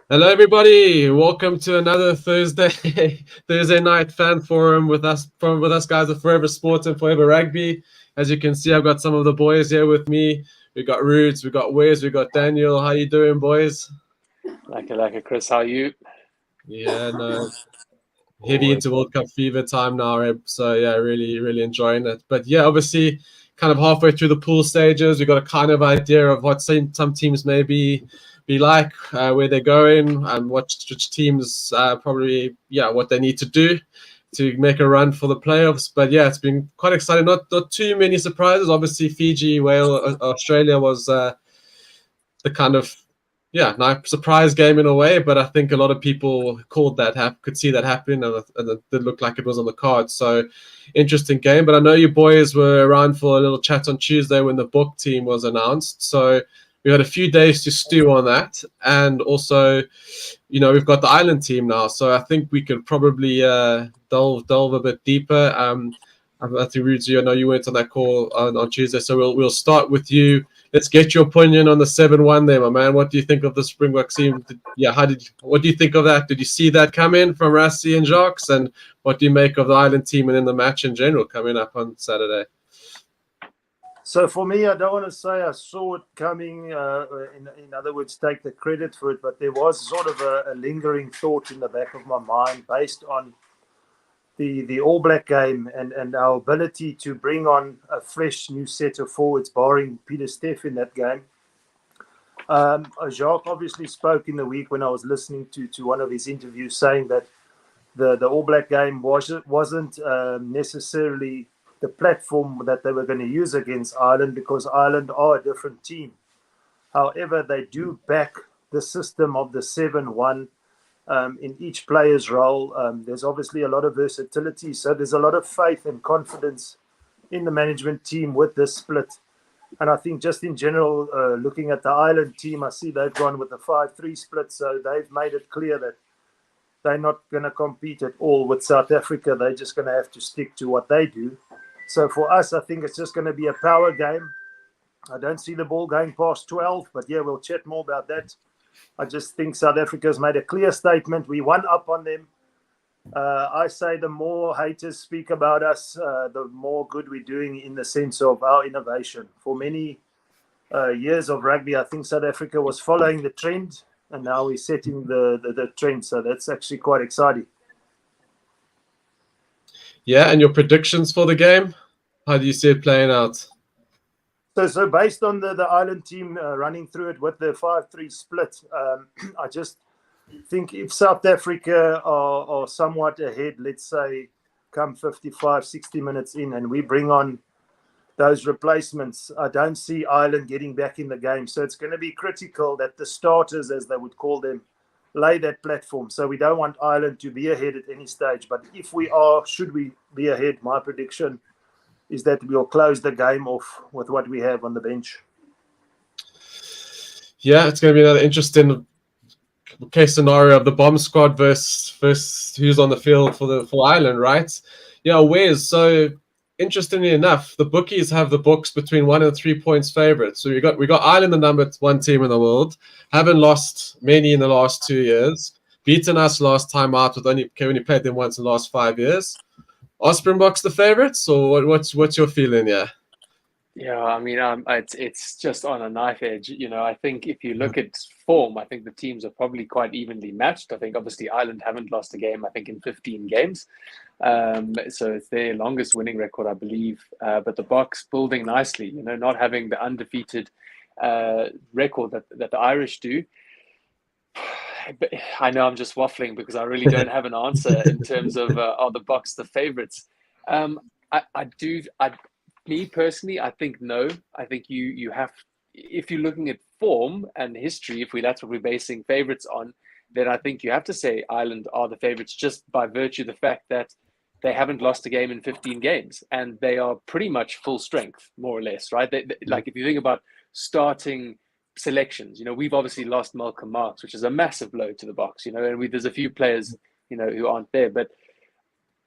Hello, everybody. Welcome to another Thursday Thursday night fan forum with us guys at Forever Sports and Forever Rugby. As you can see, I've got some of the boys here with me. We got Roots, we got Wes, we got Daniel. How you doing, boys? Like Chris, how are you? Yeah, no, heavy Always into good. World Cup fever time now, eh? So yeah, really enjoying it. But yeah, obviously, kind of halfway through the pool stages, we got a kind of idea of what some teams may be like, where they're going, and which teams probably what they need to do to make a run for the playoffs. But yeah, it's been quite exciting. Not too many surprises. Obviously, Fiji, Wales, Australia was the kind of nice surprise game in a way, but I think a lot of people could see that happening, and it did look like it was on the card. So interesting game. But I know you boys were around for a little chat on Tuesday when the book team was announced. So we had a few days to stew on that, and also, we've got the island team now. So I think we could probably delve a bit deeper. I think Rudy, I know you went on that call on Tuesday, so we'll start with you. Let's get your opinion on the 7-1 there, my man. What do you think of the Springboks team? What do you think of that? Did you see that come in from Rassi and Jacques? And what do you make of the Island team and in the match in general coming up on Saturday? So for me, I don't want to say I saw it coming. In other words, take the credit for it, but there was sort of a lingering thought in the back of my mind based on the All Black game and our ability to bring on a fresh new set of forwards, barring Peter Steff in that game. Jacques obviously spoke in the week when I was listening to one of his interviews, saying that the All Black game wasn't necessarily the platform that they were going to use against Ireland, because Ireland are a different team. However, they do back the system of the 7-1 in each player's role. There's obviously a lot of versatility, so there's a lot of faith and confidence in the management team with this split. And I think just in general, looking at the Ireland team, I see they've gone with the 5-3 split, so they've made it clear that they're not going to compete at all with South Africa. They're just going to have to stick to what they do. So for us, I think it's just going to be a power game. I don't see the ball going past 12, but yeah, we'll chat more about that. I just think South Africa's made a clear statement. We won up on them. I say the more haters speak about us, the more good we're doing in the sense of our innovation. For many years of rugby, I think South Africa was following the trend, and now we're setting the trend. So that's actually quite exciting. Yeah, and your predictions for the game? How do you see it playing out? So based on the Ireland team running through it with the 5-3 split, I just think if South Africa are somewhat ahead, let's say come 55, 60 minutes in, and we bring on those replacements, I don't see Ireland getting back in the game. So it's going to be critical that the starters, as they would call them, lay that platform. So we don't want Ireland to be ahead at any stage. But if we are, should we be ahead, my prediction is that we'll close the game off with what we have on the bench. Yeah, it's going to be another interesting case scenario of the bomb squad versus who's on the field for Ireland, right? Yeah, Wes. So interestingly enough, the bookies have the books between 1 and 3 points favorites. So we got Ireland, the number one team in the world, haven't lost many in the last 2 years, beaten us last time out with only played them once in the last 5 years. Are Springboks the favorites, or what's your feeling? Yeah. Yeah, I mean, it's just on a knife edge. I think if you look at form, I think the teams are probably quite evenly matched. I think obviously Ireland haven't lost a game, I think, in 15 games. So it's their longest winning record, I believe. But the Boks building nicely, not having the undefeated record that the Irish do. But I know I'm just waffling because I really don't have an answer in terms of are the Boks the favourites. I do. Me personally, I think no. I think you have, if you're looking at form and history, if that's what we're basing favourites on, then I think you have to say Ireland are the favourites just by virtue of the fact that they haven't lost a game in 15 games and they are pretty much full strength, more or less, right? Like if you think about starting selections, we've obviously lost Malcolm Marx, which is a massive blow to the Boks, and there's a few players, who aren't there. But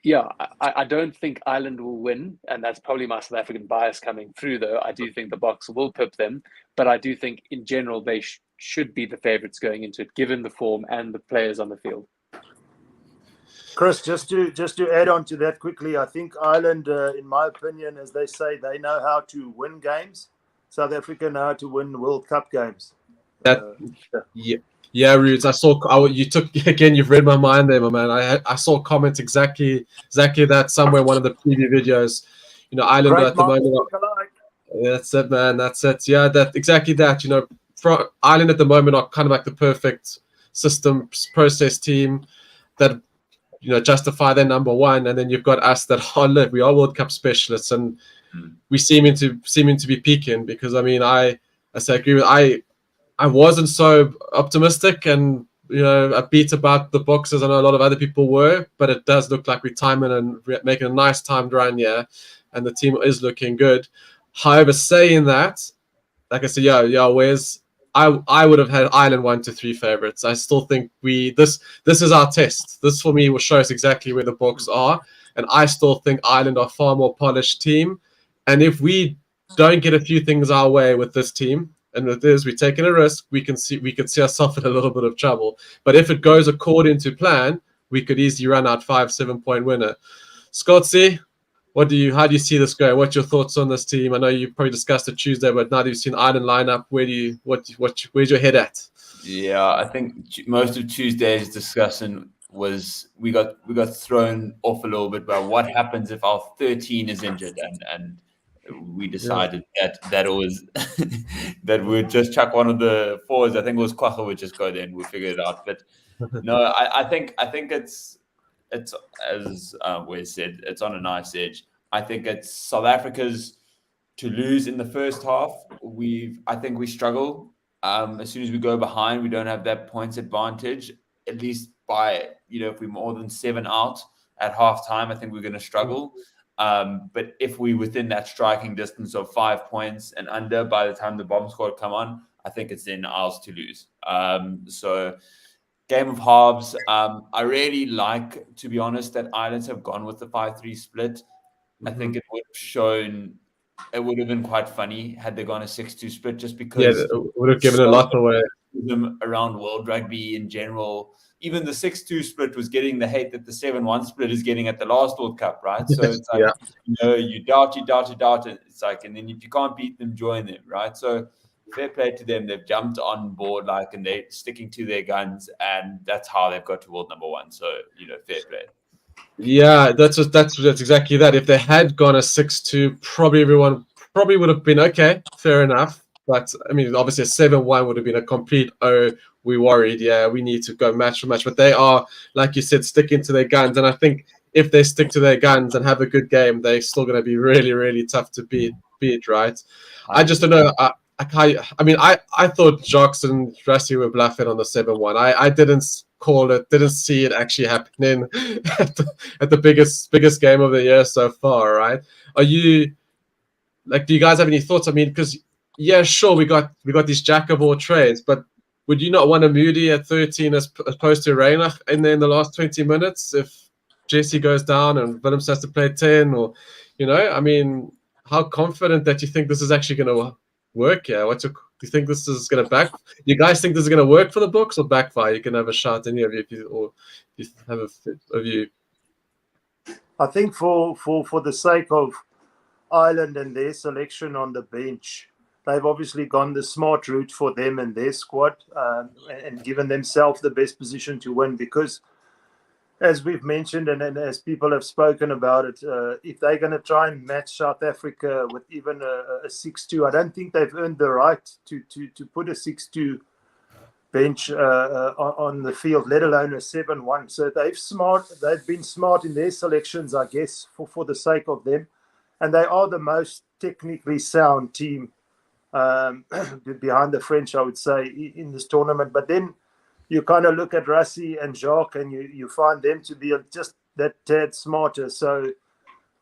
yeah, I don't think Ireland will win, and that's probably my South African bias coming through, though. I do think the Boks will pip them, but I do think in general should be the favourites going into it, given the form and the players on the field. Chris, just to add on to that quickly, I think Ireland, in my opinion, as they say, they know how to win games. South Africa know how to win World Cup games. Yeah, Roots. You took again. You've read my mind there, my man. I saw comments exactly that somewhere in one of the preview videos. You know, Ireland Great at the moment. That's it, man. That's it. Yeah, exactly that. You know, Ireland at the moment are kind of like the perfect system process team that, you know, justify their number one, and then you've got us that we are World Cup specialists, and we seeming to be peaking. Because I mean, I agree with I wasn't so optimistic and, you know, upbeat about the Boxers. I know a lot of other people were, but it does look like we're timing and making a nice timed run here, and the team is looking good. However, saying that, like I said, I would have had Ireland 1 to 3 favorites. I still think this is our test. This for me will show us exactly where the Boks are, and I still think Ireland are a far more polished team. And if we don't get a few things our way with this team, and with this we're taking a risk, we can see ourselves in a little bit of trouble. But if it goes according to plan, we could easily run out 5-7 point winner. Scottsy, how do you see this going? What's your thoughts on this team? I know you probably discussed it Tuesday, but now that you've seen Ireland lineup, where's your head at? Yeah, I think most of Tuesday's discussion was we got thrown off a little bit by what happens if our 13 is injured, and we decided that it was that we'd just chuck one of the forwards. I think it was Kwacha would just go there and we'll figure it out. But no, I think it's as Wes said, it's on a nice edge. I think it's South Africa's to lose in the first half. I think we struggle. As soon as we go behind, we don't have that points advantage. At least by, you know, if we're more than 7 out at half time, I think we're going to struggle. But if we're within that striking distance of 5 points and under by the time the bomb squad come on, I think it's then ours to lose. So game of halves. I really like, to be honest, that Ireland have gone with the 5-3 split. I think it would have been quite funny had they gone a 6-2 split, just because it would have given a lot away. Them around World Rugby in general. Even the 6-2 split was getting the hate that the 7-1 split is getting at the last World Cup, right? So it's like, you know, you doubt. It's like, and then if you can't beat them, join them, right? So fair play to them. They've jumped on board, like, and they're sticking to their guns, and that's how they've got to world number 1. So, you know, fair play. Yeah, that's exactly that. If they had gone a 6-2, everyone would have been okay, fair enough. But I mean, obviously a 7-1 would have been a complete, we worried. Yeah, we need to go match for match. But they are, like you said, sticking to their guns. And I think if they stick to their guns and have a good game, they're still going to be really, really tough to beat, right? I just don't know. I thought Jocks and Rassie were bluffing on the 7-1. I didn't call it, didn't see it actually happening at the biggest game of the year so far, right? Are you like, do you guys have any thoughts? I mean, because yeah, sure, we got these jack of all trades, but would you not want a Moody at 13 as opposed to Reinach in there in the last 20 minutes if Jesse goes down and Willems has to play 10? Or, you know, I mean, how confident that you think this is actually going to work here? Do you think this is going to you guys think this is going to work for the Boks or backfire? You can have a shot, any of you, if you have a view. I think for the sake of Ireland and their selection on the bench, they've obviously gone the smart route for them and their squad, and given themselves the best position to win. Because, as we've mentioned and as people have spoken about it, if they're going to try and match South Africa with even a 6-2, I don't think they've earned the right to put a 6-2 bench on the field, let alone a 7-1. So they've been smart in their selections, I guess, for the sake of them. And they are the most technically sound team behind the French, I would say, in this tournament. But then you kind of look at Rassie and Jacques and you find them to be just that tad smarter. So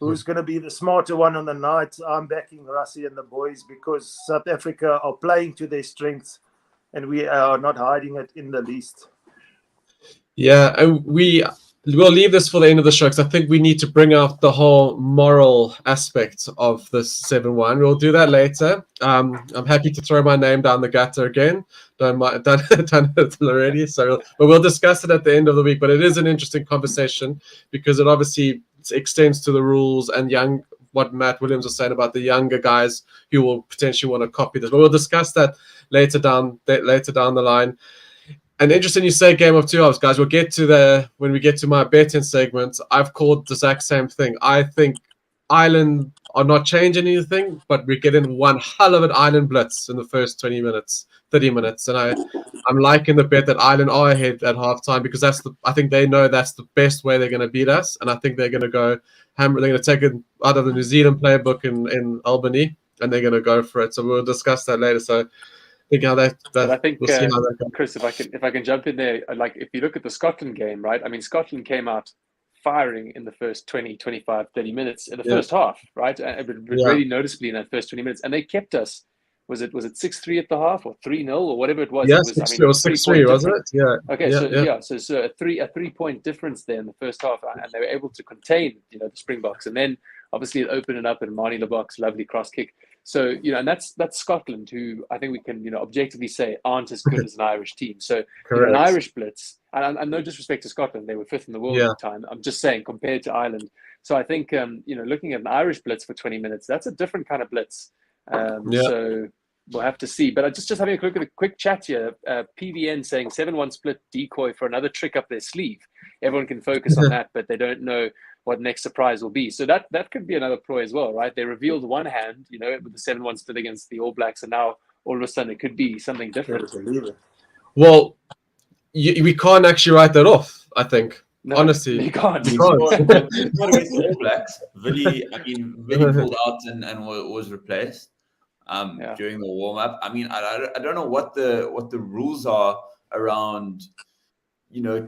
who's going to be the smarter one on the night? I'm backing Rassie and the boys, because South Africa are playing to their strengths and we are not hiding it in the least. Yeah, and we'll leave this for the end of the show because I think we need to bring out the whole moral aspect of this 7-1. We'll do that later. I'm happy to throw my name down the gutter again. Done it already. So, but we'll discuss it at the end of the week. But it is an interesting conversation because it obviously extends to the rules and what Matt Williams was saying about the younger guys who will potentially want to copy this. But we'll discuss that later down the line. And interesting you say game of 2 halves, guys. We'll get to when we get to my betting segment. I've called the exact same thing. I think Ireland are not changing anything, but we're getting one hell of an Ireland blitz in the first 30 minutes. And I'm liking the bet that Ireland are ahead at halftime because I think they know that's the best way they're going to beat us. And I think they're going to go hammer. They're going to take it out of the New Zealand playbook in Albany, and they're going to go for it. So we'll discuss that later. So think how that I think, we'll see how that goes. Chris, if I can jump in there, like if you look at the Scotland game, right? I mean, Scotland came out firing in the first 20, 25, 30 minutes in the first half, right? Really noticeably in that first 20 minutes. And they kept us, was it 6-3 at the half or 3-0 or whatever it was? Yes, it was 6-3, wasn't it? Yeah. Okay, so a 3-point difference there in the first half, and they were able to contain, the Springboks. And then obviously it opened it up and Marnie LeBock's lovely cross kick. So, and that's Scotland, who I think we can, objectively say aren't as good as an Irish team. So an Irish blitz, and no disrespect to Scotland, they were 5th in the world at the time. I'm just saying compared to Ireland. So I think, looking at an Irish blitz for 20 minutes, that's a different kind of blitz. So we'll have to see. But I just having a look at a quick chat here. PVN saying 7-1 split decoy for another trick up their sleeve. Everyone can focus on that, but they don't know what next surprise will be. So that could be another ploy as well, right? They revealed one hand, with the 7-1 split against the All Blacks, and now all of a sudden it could be something different. Well, we can't actually write that off, I think. No, honestly, you can't. Not against the All Blacks. Willie pulled out and was replaced during the warm up. I mean, I don't know what the rules are around,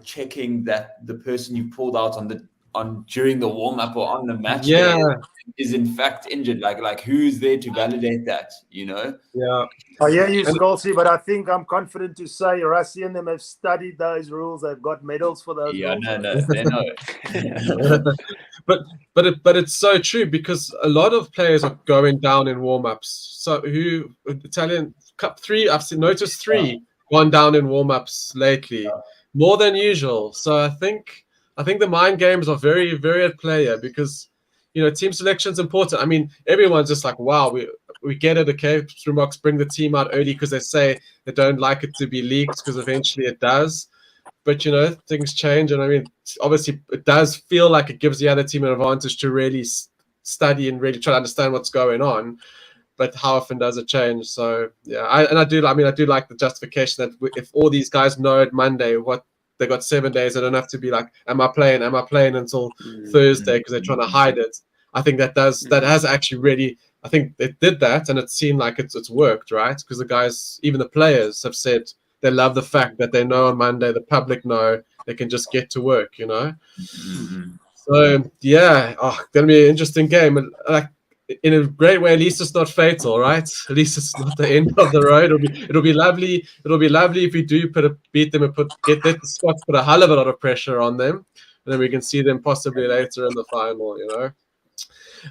checking that the person you pulled out during the warm up or on the match day is in fact injured. Like who's there to validate that? Yeah. I hear you, Scalzi, but I think I'm confident to say Rassie and them have studied those rules. They've got medals for those rules. No, they know. But it's so true because a lot of players are going down in warm-ups. So Italian Cup 3, I've noticed 3 gone down in warm-ups lately, more than usual. So I think the mind games are very, very at play here because, team selection is important. I mean, everyone's just like, wow, we get it, okay? Springboks bring the team out early because they say they don't like it to be leaked because eventually it does. But, things change. And I mean, obviously it does feel like it gives the other team an advantage to really study and really try to understand what's going on. But how often does it change? So, yeah, I do like the justification that if all these guys know at Monday what they got 7 days, they don't have to be like, am I playing until Thursday because they're trying to hide it. I think that has actually really, I think they did that and it seemed like it's worked, right? Because the guys, even the players have said they love the fact that they know on Monday, the public know they can just get to work, So, yeah, going to be an interesting game. And in a great way, at least it's not fatal, right? At least it's not the end of the road. It'll be lovely. It'll be lovely if we do beat them and get the Scots put a hell of a lot of pressure on them, and then we can see them possibly later in the final,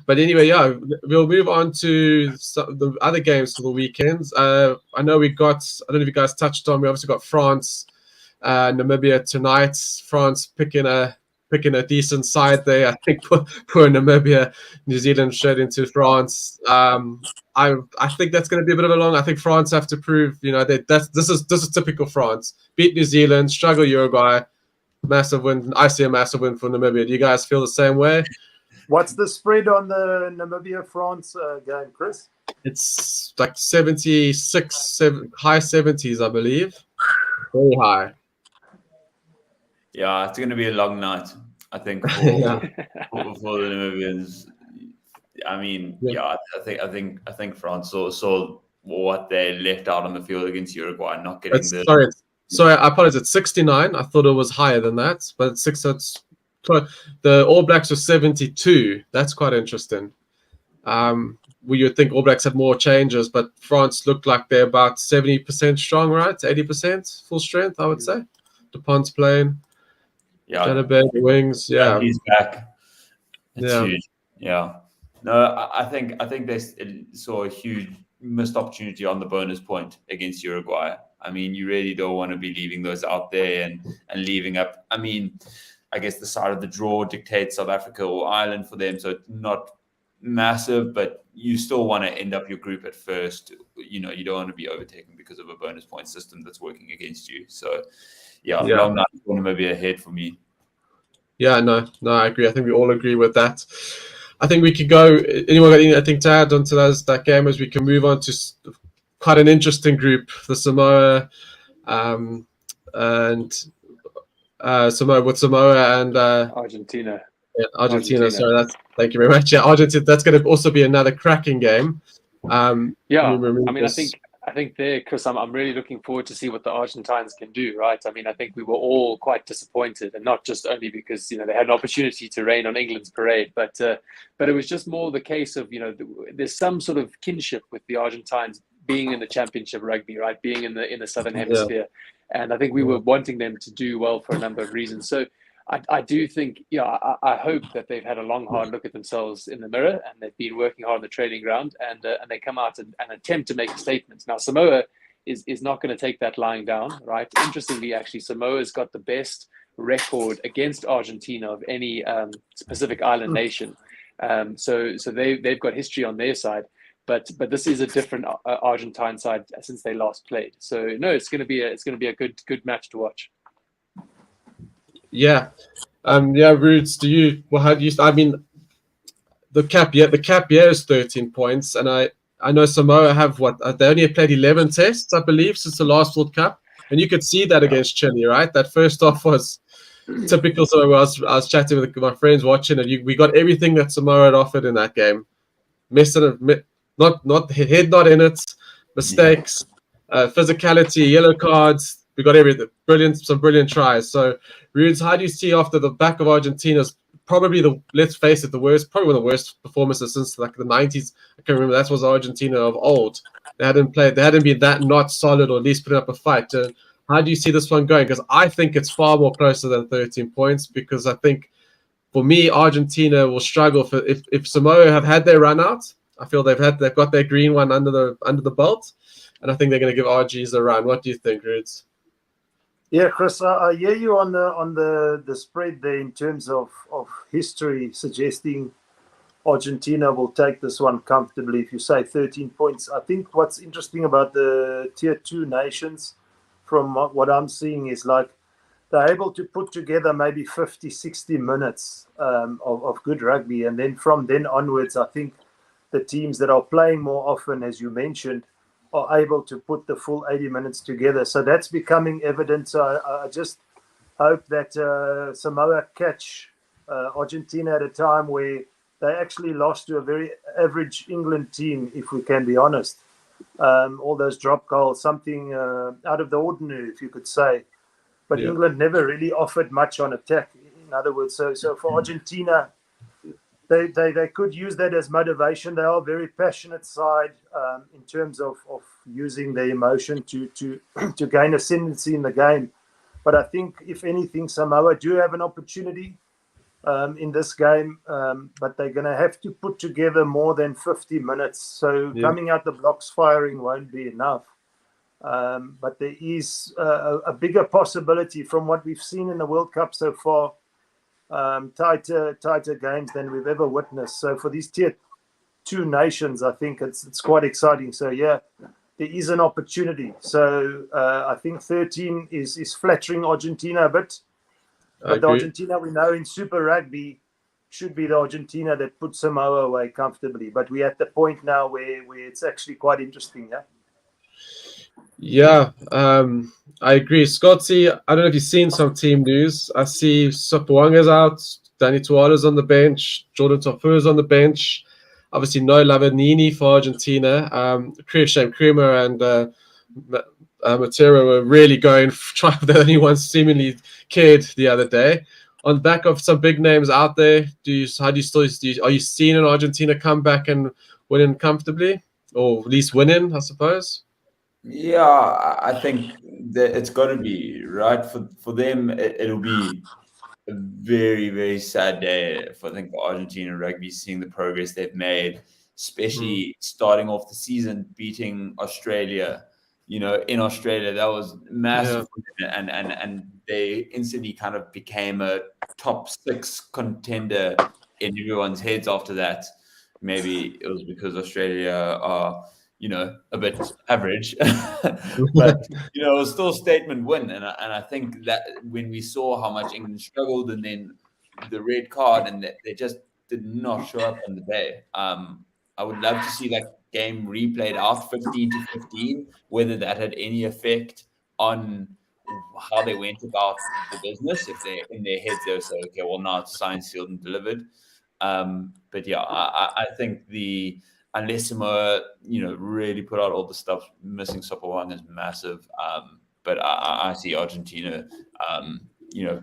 But anyway, we'll move on to the other games for the weekends. I know I don't know if you guys touched on. We obviously got France, Namibia tonight. France picking a decent side there. I think poor Namibia, New Zealand straight into France. I think that's going to be a bit of a long. I think France have to prove, this is typical France. Beat New Zealand, struggle Uruguay, massive win. I see a massive win for Namibia. Do you guys feel the same way? What's the spread on the Namibia-France game, Chris? It's like 76, high 70s, I believe. Very high. Yeah, it's going to be a long night, I think, for the Namibians. I mean, I think France saw what they left out on the field against Uruguay, not getting Sorry, I apologize. It's 69. I thought it was higher than that, but it's 6. The All Blacks were 72. That's quite interesting. You'd think All Blacks had more changes, but France looked like they're about 70% strong, right? 80% full strength, I would say. Dupont's playing. Got a bit of wings. Yeah. He's back. It's Yeah. huge. Yeah. No, I think they saw a huge missed opportunity on the bonus point against Uruguay. I mean, you really don't want to be leaving those out there and leaving up. I mean, I guess the side of the draw dictates South Africa or Ireland for them, so it's not massive, but you still want to end up your group at first. You know, you don't want to be overtaken because of a bonus point system that's working against you. So, long night for Namibia ahead for me. Yeah, no, I agree. I think we all agree with that. I think we could go. Anyone got anything to add onto that game as we can move on to quite an interesting group, the Samoa, and Samoa and Argentina. Yeah, Argentina. Sorry, thank you very much. Yeah, Argentina. That's going to also be another cracking game. I mean, I think there, Chris, I'm really looking forward to see what the Argentines can do, right? I mean, I think we were all quite disappointed, and not just only because, they had an opportunity to rain on England's parade, but it was just more the case of, there's some sort of kinship with the Argentines being in the Championship Rugby, right? Being in the Southern Hemisphere. And I think we were wanting them to do well for a number of reasons. So I do think, I hope that they've had a long, hard look at themselves in the mirror, and they've been working hard on the training ground, and they come out and attempt to make a statement. Now, Samoa is not going to take that lying down, right? Interestingly, actually, Samoa's got the best record against Argentina of any Pacific Island nation. So they've got history on their side. But this is a different Argentine side since they last played. So no, it's going to be a good match to watch. Yeah, Roots. How do you? I mean, the cap year is 13 points, and I know Samoa have they only played 11 tests, I believe, since the last World Cup, and you could see that against Chile, right? That first off was typical. So I was chatting with my friends watching it. We got everything that Samoa had offered in that game. Not head not in it, mistakes, physicality, yellow cards. We got everything. Some brilliant tries. So, Rudes, how do you see after the back of Argentina's probably let's face it, probably one of the worst performances since like the 90s. I can remember that was Argentina of old. They hadn't been that not solid or at least putting up a fight. How do you see this one going? Because I think it's far more closer than 13 points, because I think for me, Argentina will struggle if Samoa have had their run out. I feel they've got their green one under the belt, and I think they're going to give RGs a run. What do you think, Rudes? Yeah, Chris, I hear you on the spread there in terms of history, suggesting Argentina will take this one comfortably. If you say 13 points, I think what's interesting about the Tier 2 nations, from what I'm seeing, is like they're able to put together maybe 50, 60 minutes of good rugby. And then from then onwards, I think the teams that are playing more often, as you mentioned, are able to put the full 80 minutes together. So that's becoming evident. So I just hope that Samoa catch Argentina at a time where they actually lost to a very average England team, if we can be honest. All those drop goals, something out of the ordinary, if you could say. But yeah, England never really offered much on attack, in other words. So for Argentina, they could use that as motivation. They are a very passionate side in terms of using their emotion to gain ascendancy in the game. But I think, if anything, Samoa do have an opportunity in this game, but they're going to have to put together more than 50 minutes. So coming out the blocks firing won't be enough. But there is a bigger possibility from what we've seen in the World Cup so far. Tighter games than we've ever witnessed. So for these Tier 2 nations, I think it's quite exciting. So yeah, there is an opportunity. So I think 13 is flattering Argentina a bit. But the Argentina we know in Super Rugby should be the Argentina that puts Samoa away comfortably. But we're at the point now where it's actually quite interesting, yeah? Yeah, I agree. Scotty, I don't know if you've seen some team news. I see Sopuanga's out, Danny Tuala's on the bench, Jordan Tofu's on the bench. Obviously, no Lavanini for Argentina. Creamer and Matera were really going, trying the only ones seemingly cared the other day. On the back of some big names out there, are you seeing an Argentina come back and winning comfortably, or at least winning, I suppose? Yeah, I think that it's got to be right for them. It'll be a very, very sad day for Argentina rugby, seeing the progress they've made, especially starting off the season beating Australia. In Australia, that was massive, and they instantly kind of became a top 6 contender in everyone's heads after that. Maybe it was because Australia are, a bit average, but it was still a statement win. And I think that when we saw how much England struggled, and then the red card, and they just did not show up on the day. I would love to see that game replayed out 15-15, whether that had any effect on how they went about the business. If they, in their heads, they would say, okay, well, now it's signed, sealed, and delivered. But yeah, I think unless Samoa, really put out all the stuff, missing SUPERBRU is massive. But I see Argentina,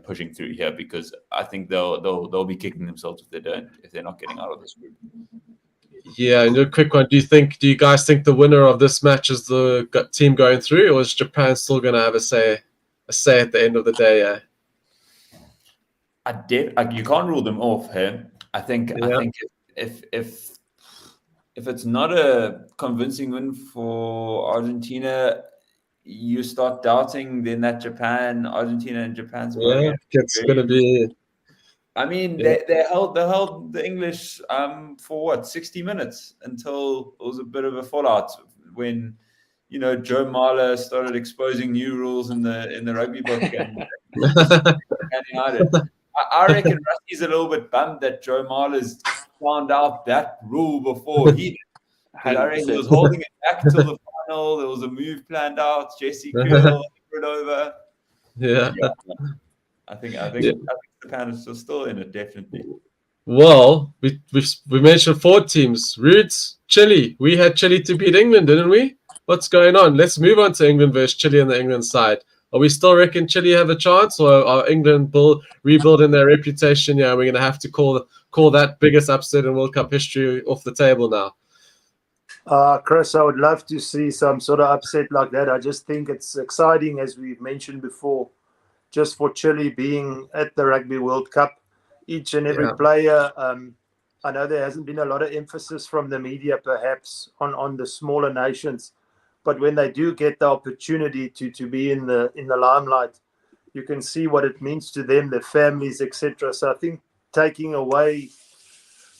pushing through here, because I think they'll be kicking themselves if they're not getting out of this group. Yeah, and a quick one. Do you guys think the winner of this match is the team going through, or is Japan still going to have a say at the end of the day? Yeah? You can't rule them off here. I think if it's not a convincing win for Argentina, you start doubting then that Argentina and Japan's it's going to be. I mean, they held the English for 60 minutes until it was a bit of a fallout when Joe Marler started exposing new rules in the rugby book and United. I reckon Rusty's a little bit bummed that Joe Marler's found out that rule before he did. I reckon he was holding it back till the final. There was a move planned out. Jesse Currie it over. Yeah. I think Japan is still in it, definitely. Well, we mentioned 4 teams. Roots, Chile. We had Chile to beat England, didn't we? What's going on? Let's move on to England versus Chile on the England side. Are we still reckon Chile have a chance, or are England rebuilding their reputation? Yeah, we're going to have to call that biggest upset in World Cup history off the table now. Chris, I would love to see some sort of upset like that. I just think it's exciting, as we've mentioned before, just for Chile being at the Rugby World Cup. Each and every player, I know there hasn't been a lot of emphasis from the media perhaps on the smaller nations, but when they do get the opportunity to be in the limelight, you can see what it means to them, their families, etc. So I think taking away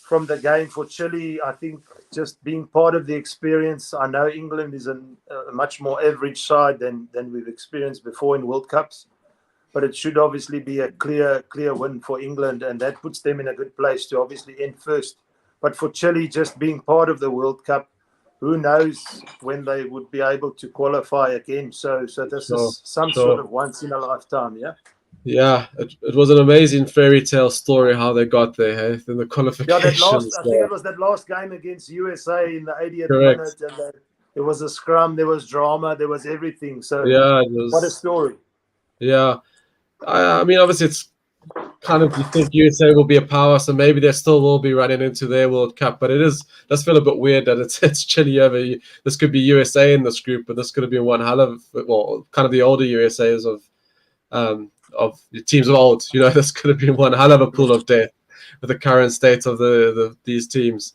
from the game for Chile, I think just being part of the experience. I know England is a much more average side than we've experienced before in World Cups, but it should obviously be a clear win for England, and that puts them in a good place to obviously end first. But for Chile, just being part of the World Cup, who knows when they would be able to qualify again. So this is some sort of once in a lifetime, yeah? Yeah, it was an amazing fairy tale story how they got there, in the qualifications. I think it was that last game against USA in the 80th minute, and there was a scrum, there was drama, there was everything. So what a story. Yeah, I mean, obviously it's kind of, you think USA will be a power, so maybe they still will be running into their World Cup, but does feel a bit weird that it's Chile over. This could be USA in this group, but this could have been one hell of, kind of the older USAs of the teams of old. This could have been one hell of a pool of death with the current state of these teams.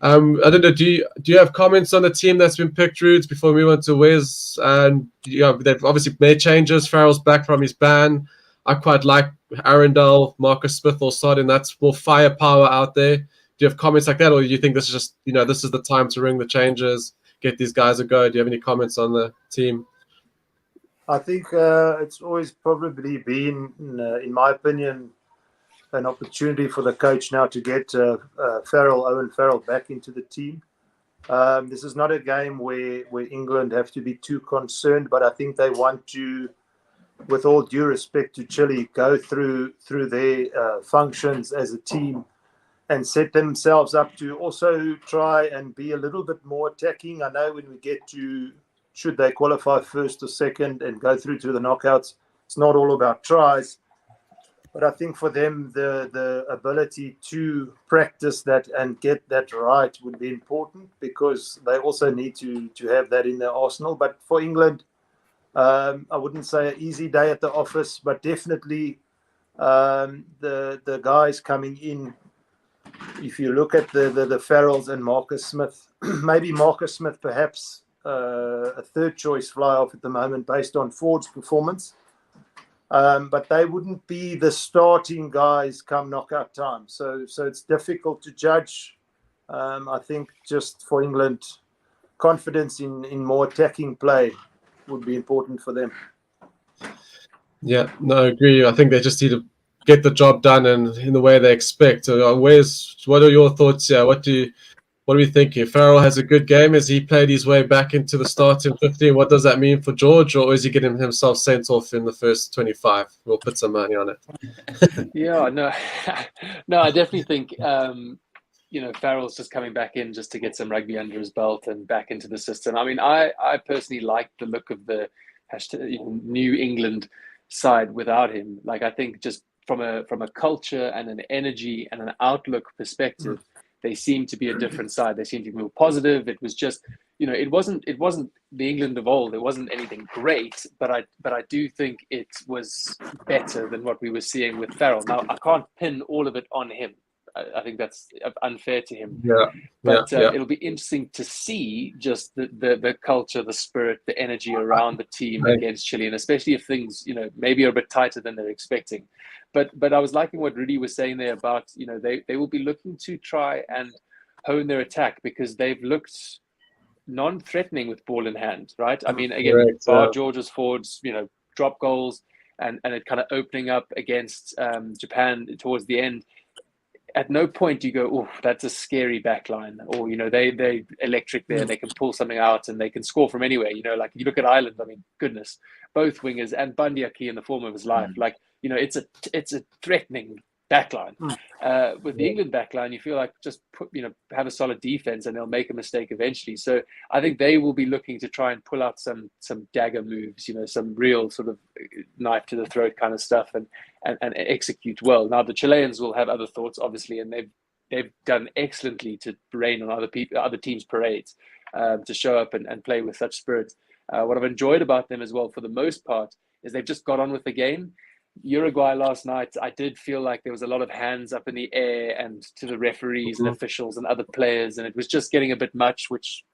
I don't know. Do you have comments on the team that's been picked, Roots, before we move on to Wes? And they've obviously made changes. Farrell's back from his ban. I quite like Arundel, Marcus Smith all starting. That's more firepower out there. Do you have comments like that, or do you think this is just this is the time to ring the changes, get these guys a go? Do you have any comments on the team? I think it's always probably been, in my opinion, an opportunity for the coach now to get Owen Farrell back into the team. This is not a game where England have to be too concerned, but I think they want to, with all due respect to Chile, go through their functions as a team and set themselves up to also try and be a little bit more attacking. I know when we get to, should they qualify first or second and go through to the knockouts, it's not all about tries. But I think for them, the ability to practice that and get that right would be important, because they also need to have that in their arsenal. But for England, I wouldn't say an easy day at the office, but definitely The guys coming in, if you look at the Farrells and Marcus Smith, maybe Marcus Smith perhaps a third choice fly off at the moment based on Ford's performance. But they wouldn't be the starting guys come knockout time. So it's difficult to judge. I think just for England, confidence in more attacking play would be important for them. Yeah, no, I agree. I think they just need to get the job done and in the way they expect. So, what are your thoughts here? What do we think here? Farrell has a good game. Has he played his way back into the starting 15? What does that mean for George, or is he getting himself sent off in the first 25? We'll put some money on it. Yeah, no, no, I definitely think Farrell's just coming back in just to get some rugby under his belt and back into the system. I mean, I personally like the look of the New England side without him. Like, I think just from a culture and an energy and an outlook perspective, they seem to be a different side. They seem to be more positive. It was just, it wasn't the England of old. It wasn't anything great, but I do think it was better than what we were seeing with Farrell. Now, I can't pin all of it on him. I think that's unfair to him. But it'll be interesting to see just the culture, the spirit, the energy around the team against Chile, and especially if things, maybe are a bit tighter than they're expecting. But I was liking what Rudy was saying there about, they will be looking to try and hone their attack because they've looked non-threatening with ball in hand, right? I mean, again, George's forwards, drop goals and it kind of opening up against Japan towards the end. At no point do you go, oh, that's a scary back line, or they electric there, they can pull something out and they can score from anywhere. Like you look at Ireland, I mean, goodness, both wingers and Bandiaki in the form of his life, like it's a threatening backline. With the England backline, you feel like just have a solid defense and they'll make a mistake eventually. So I think they will be looking to try and pull out some dagger moves, some real sort of knife to the throat kind of stuff and execute well. Now the Chileans will have other thoughts, obviously, and they've done excellently to rain on other teams' parades, to show up and play with such spirit. What I've enjoyed about them as well, for the most part, is they've just got on with the game. Uruguay last night, I did feel like there was a lot of hands up in the air and to the referees and officials and other players, and it was just getting a bit much, which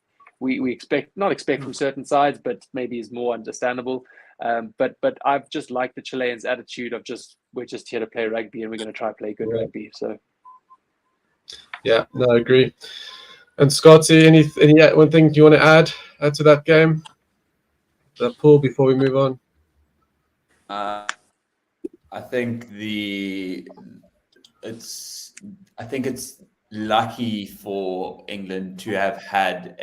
we not expect from certain sides, but maybe is more understandable. But I've just liked the Chileans' attitude of we're just here to play rugby and we're going to try to play good rugby. So yeah, no, I agree. And Scotty, any one thing you want to add to that game, that pool, before we move on? I think it's lucky for England to have had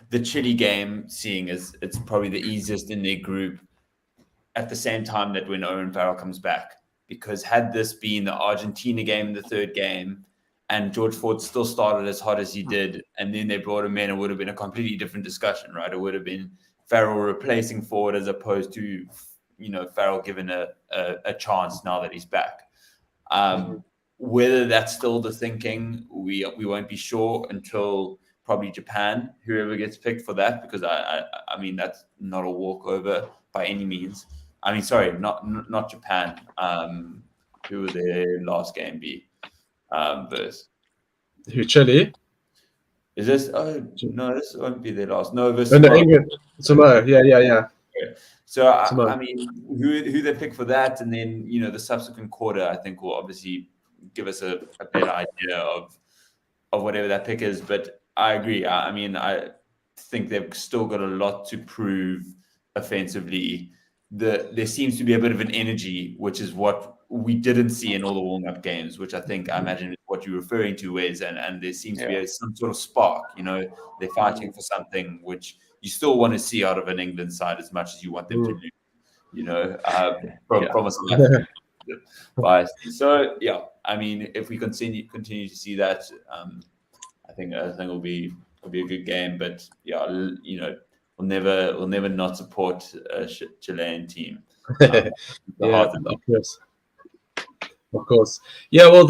the Chile game, seeing as it's probably the easiest in their group, at the same time that when Owen Farrell comes back. Because had this been the Argentina game in the third game, and George Ford still started as hot as he did, and then they brought him in, it would have been a completely different discussion, right? It would have been Farrell replacing Ford as opposed to Farrell given a chance now that he's back. Whether that's still the thinking, we won't be sure until probably Japan, whoever gets picked for that, because I mean, that's not a walkover by any means. I mean, sorry, not Japan. Who would their last game be? Versus Who, Chile? Is this? Oh no, this won't be their last. No, versus England. Samoa. Yeah. So I mean, who they pick for that, and then the subsequent quarter, I think, will obviously give us a better idea of whatever that pick is. But I agree. I mean, I think they've still got a lot to prove offensively. There seems to be a bit of an energy, which is what we didn't see in all the warm-up games, which I imagine is what you're referring to, Wes, and there seems to be some sort of spark. They're fighting for something which you still want to see out of an England side as much as you want them to lose, from a South African bias. So yeah, I mean, if we continue to see that, I think it'll be a good game. But yeah, we'll never not support a Chilean team. Of course. Yeah, well,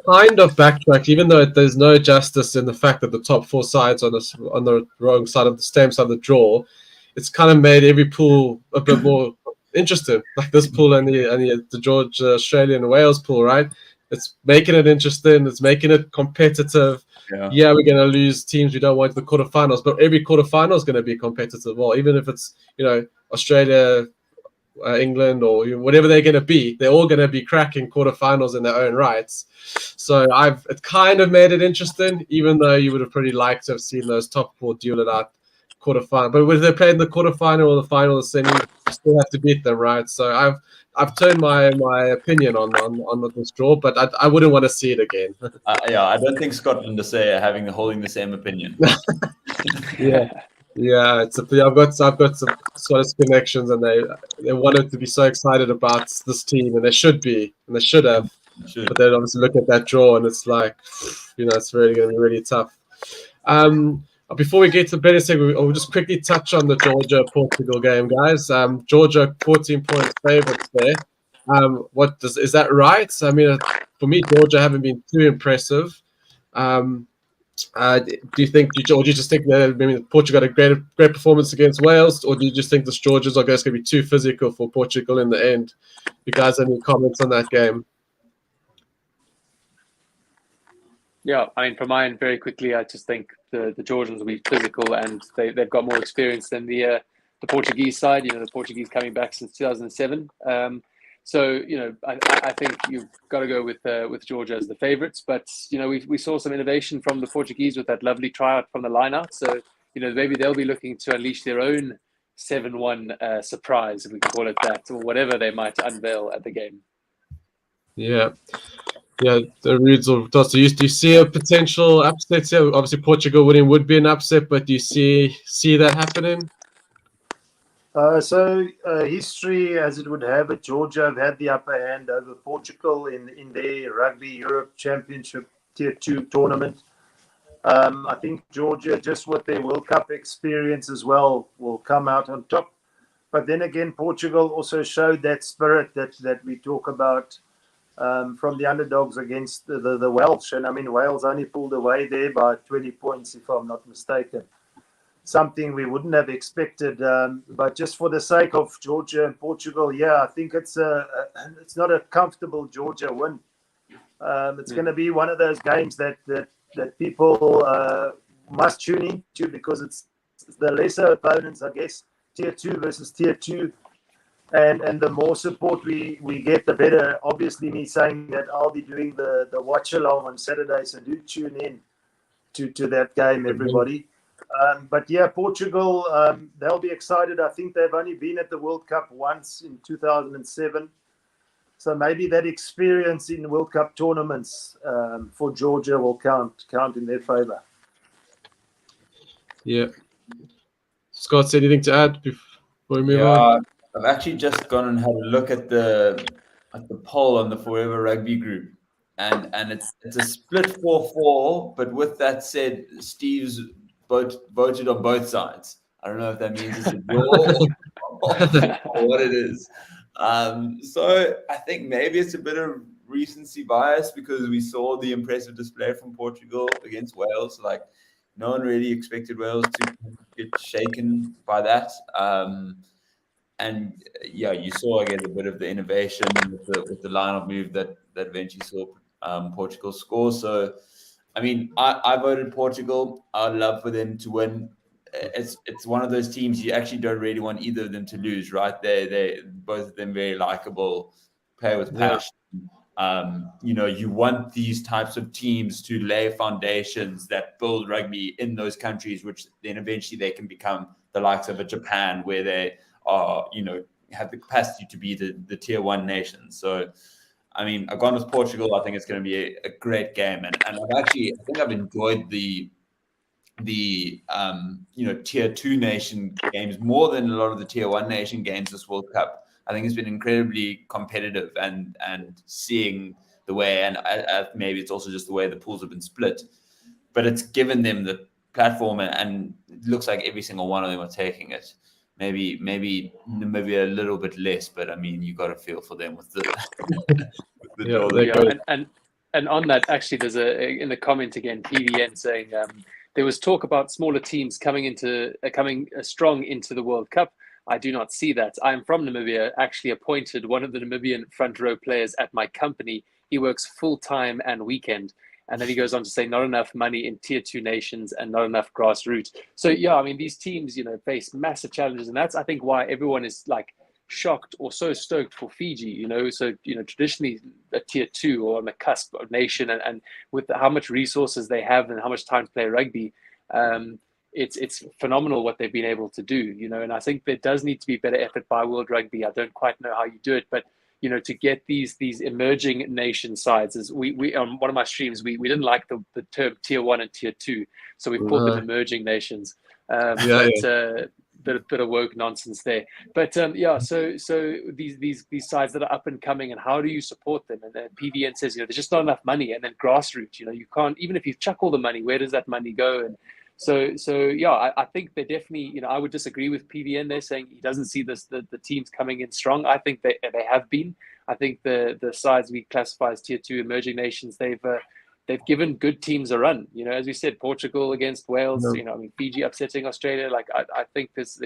I backtracked, even though there's no justice in the fact that the top four sides on the wrong side of the same side of the draw. It's kind of made every pool a bit more interesting. Like this pool and the Georgia, Australia, and Wales pool, right? It's making it interesting. It's making it competitive. Yeah, we're going to lose teams we don't want to the quarterfinals, but every quarterfinal is going to be competitive. Well, even if it's, Australia, England, or whatever they're going to be, they're all going to be cracking quarterfinals in their own rights. So it kind of made it interesting, even though you would have pretty liked to have seen those top four duel it out quarterfinal. But whether they played in the quarterfinal or the final or the semi, you still have to beat them, right? So I've turned my opinion on this draw, but I wouldn't want to see it again. I don't think Scotland are holding the same opinion. Yeah, I've got some Scottish connections, and they wanted to be so excited about this team, and they should be, and they should have. But then obviously look at that draw, and it's like, it's really going to be really tough. Before we get to the better segment, we'll just quickly touch on the Georgia-Portugal game, guys. Georgia 14 points favorites there. Is that right? I mean, for me, Georgia haven't been too impressive. Do you just think that Portugal got a great performance against Wales, or do you just think the Georgians are going to be too physical for Portugal in the end? You guys have any comments on that game? Yeah, I mean, for mine, very quickly, I just think the Georgians will be physical, and they've got more experience than the Portuguese side. The Portuguese coming back since 2007. So I think you've got to go with Georgia as the favourites. But we saw some innovation from the Portuguese with that lovely tryout from the line-out. So maybe they'll be looking to unleash their own 7-1 surprise, if we can call it that, or whatever they might unveil at the game. Yeah, the Rudes or Toss. Do you see a potential upset here? Obviously, Portugal winning would be an upset, but do you see that happening? History, as it would have it, Georgia have had the upper hand over Portugal in their Rugby Europe Championship Tier 2 tournament. I think Georgia, just with their World Cup experience as well, will come out on top. But then again, Portugal also showed that spirit that we talk about from the underdogs against the Welsh. And I mean, Wales only pulled away there by 20 points, if I'm not mistaken. Something we wouldn't have expected, but just for the sake of Georgia and Portugal, I think it's not a comfortable Georgia win. It's going to be one of those games that people must tune into, because it's the lesser opponents, I guess, Tier 2 versus Tier 2, and the more support we get, the better. Obviously, me saying that, I'll be doing the watch along on Saturday, so do tune in to that game, everybody. But Portugal, they'll be excited. I think they've only been at the World Cup once in 2007. So maybe that experience in World Cup tournaments for Georgia will count in their favour. Yeah. Scott, anything to add before we move on? I've actually just gone and had a look at the poll on the Forever Rugby group. And it's a split 4-4, but with that said, Steve's voted on both sides. I don't know if that means it's a draw or what it is. So I think maybe it's a bit of recency bias, because we saw the impressive display from Portugal against Wales. Like, no one really expected Wales to get shaken by that. And you saw, I guess, a bit of the innovation with the line-up move that eventually saw Portugal score. So, I mean, I voted Portugal. I'd love for them to win. It's one of those teams you actually don't really want either of them to lose, right? They both of them very likable, play with passion. You want these types of teams to lay foundations that build rugby in those countries, which then eventually they can become the likes of a Japan, where they are, have the capacity to be the tier 1 nation. So, I mean, I've gone with Portugal. I think it's going to be a great game, and I think I've enjoyed the tier 2 nation games more than a lot of the tier 1 nation games this World Cup. I think it's been incredibly competitive, and seeing the way, and maybe it's also just the way the pools have been split, but it's given them the platform, and it looks like every single one of them are taking it. Maybe a little bit less, but I mean, you got to feel for them with and on that, actually, there's in the comment again, PVN saying there was talk about smaller teams coming strong into the World Cup. I do not see that. I'm from Namibia, actually appointed one of the Namibian front row players at my company. He works full time and weekend. And then he goes on to say, not enough money in tier 2 nations and not enough grassroots. So, yeah, I mean, these teams, face massive challenges. And that's, I think, why everyone is like shocked or so stoked for Fiji, So, traditionally a tier 2 or on the cusp of nation, and with how much resources they have and how much time to play rugby, it's phenomenal what they've been able to do, and I think there does need to be better effort by World Rugby. I don't quite know how you do it, but to get these emerging nation sides, as we on one of my streams, we didn't like the term tier 1 and tier 2, so we called them emerging nations. Bit of woke nonsense there, but so these sides that are up and coming, and how do you support them? And then PVN says there's just not enough money, and then grassroots, you can't, even if you chuck all the money, where does that money go? And so I think they definitely, I would disagree with PVN. They're saying he doesn't see the teams coming in strong. I think they have been. I think the sides we classify as tier 2 emerging nations, they've given good teams a run. As we said, Portugal against Wales. Fiji upsetting Australia. Like I think there's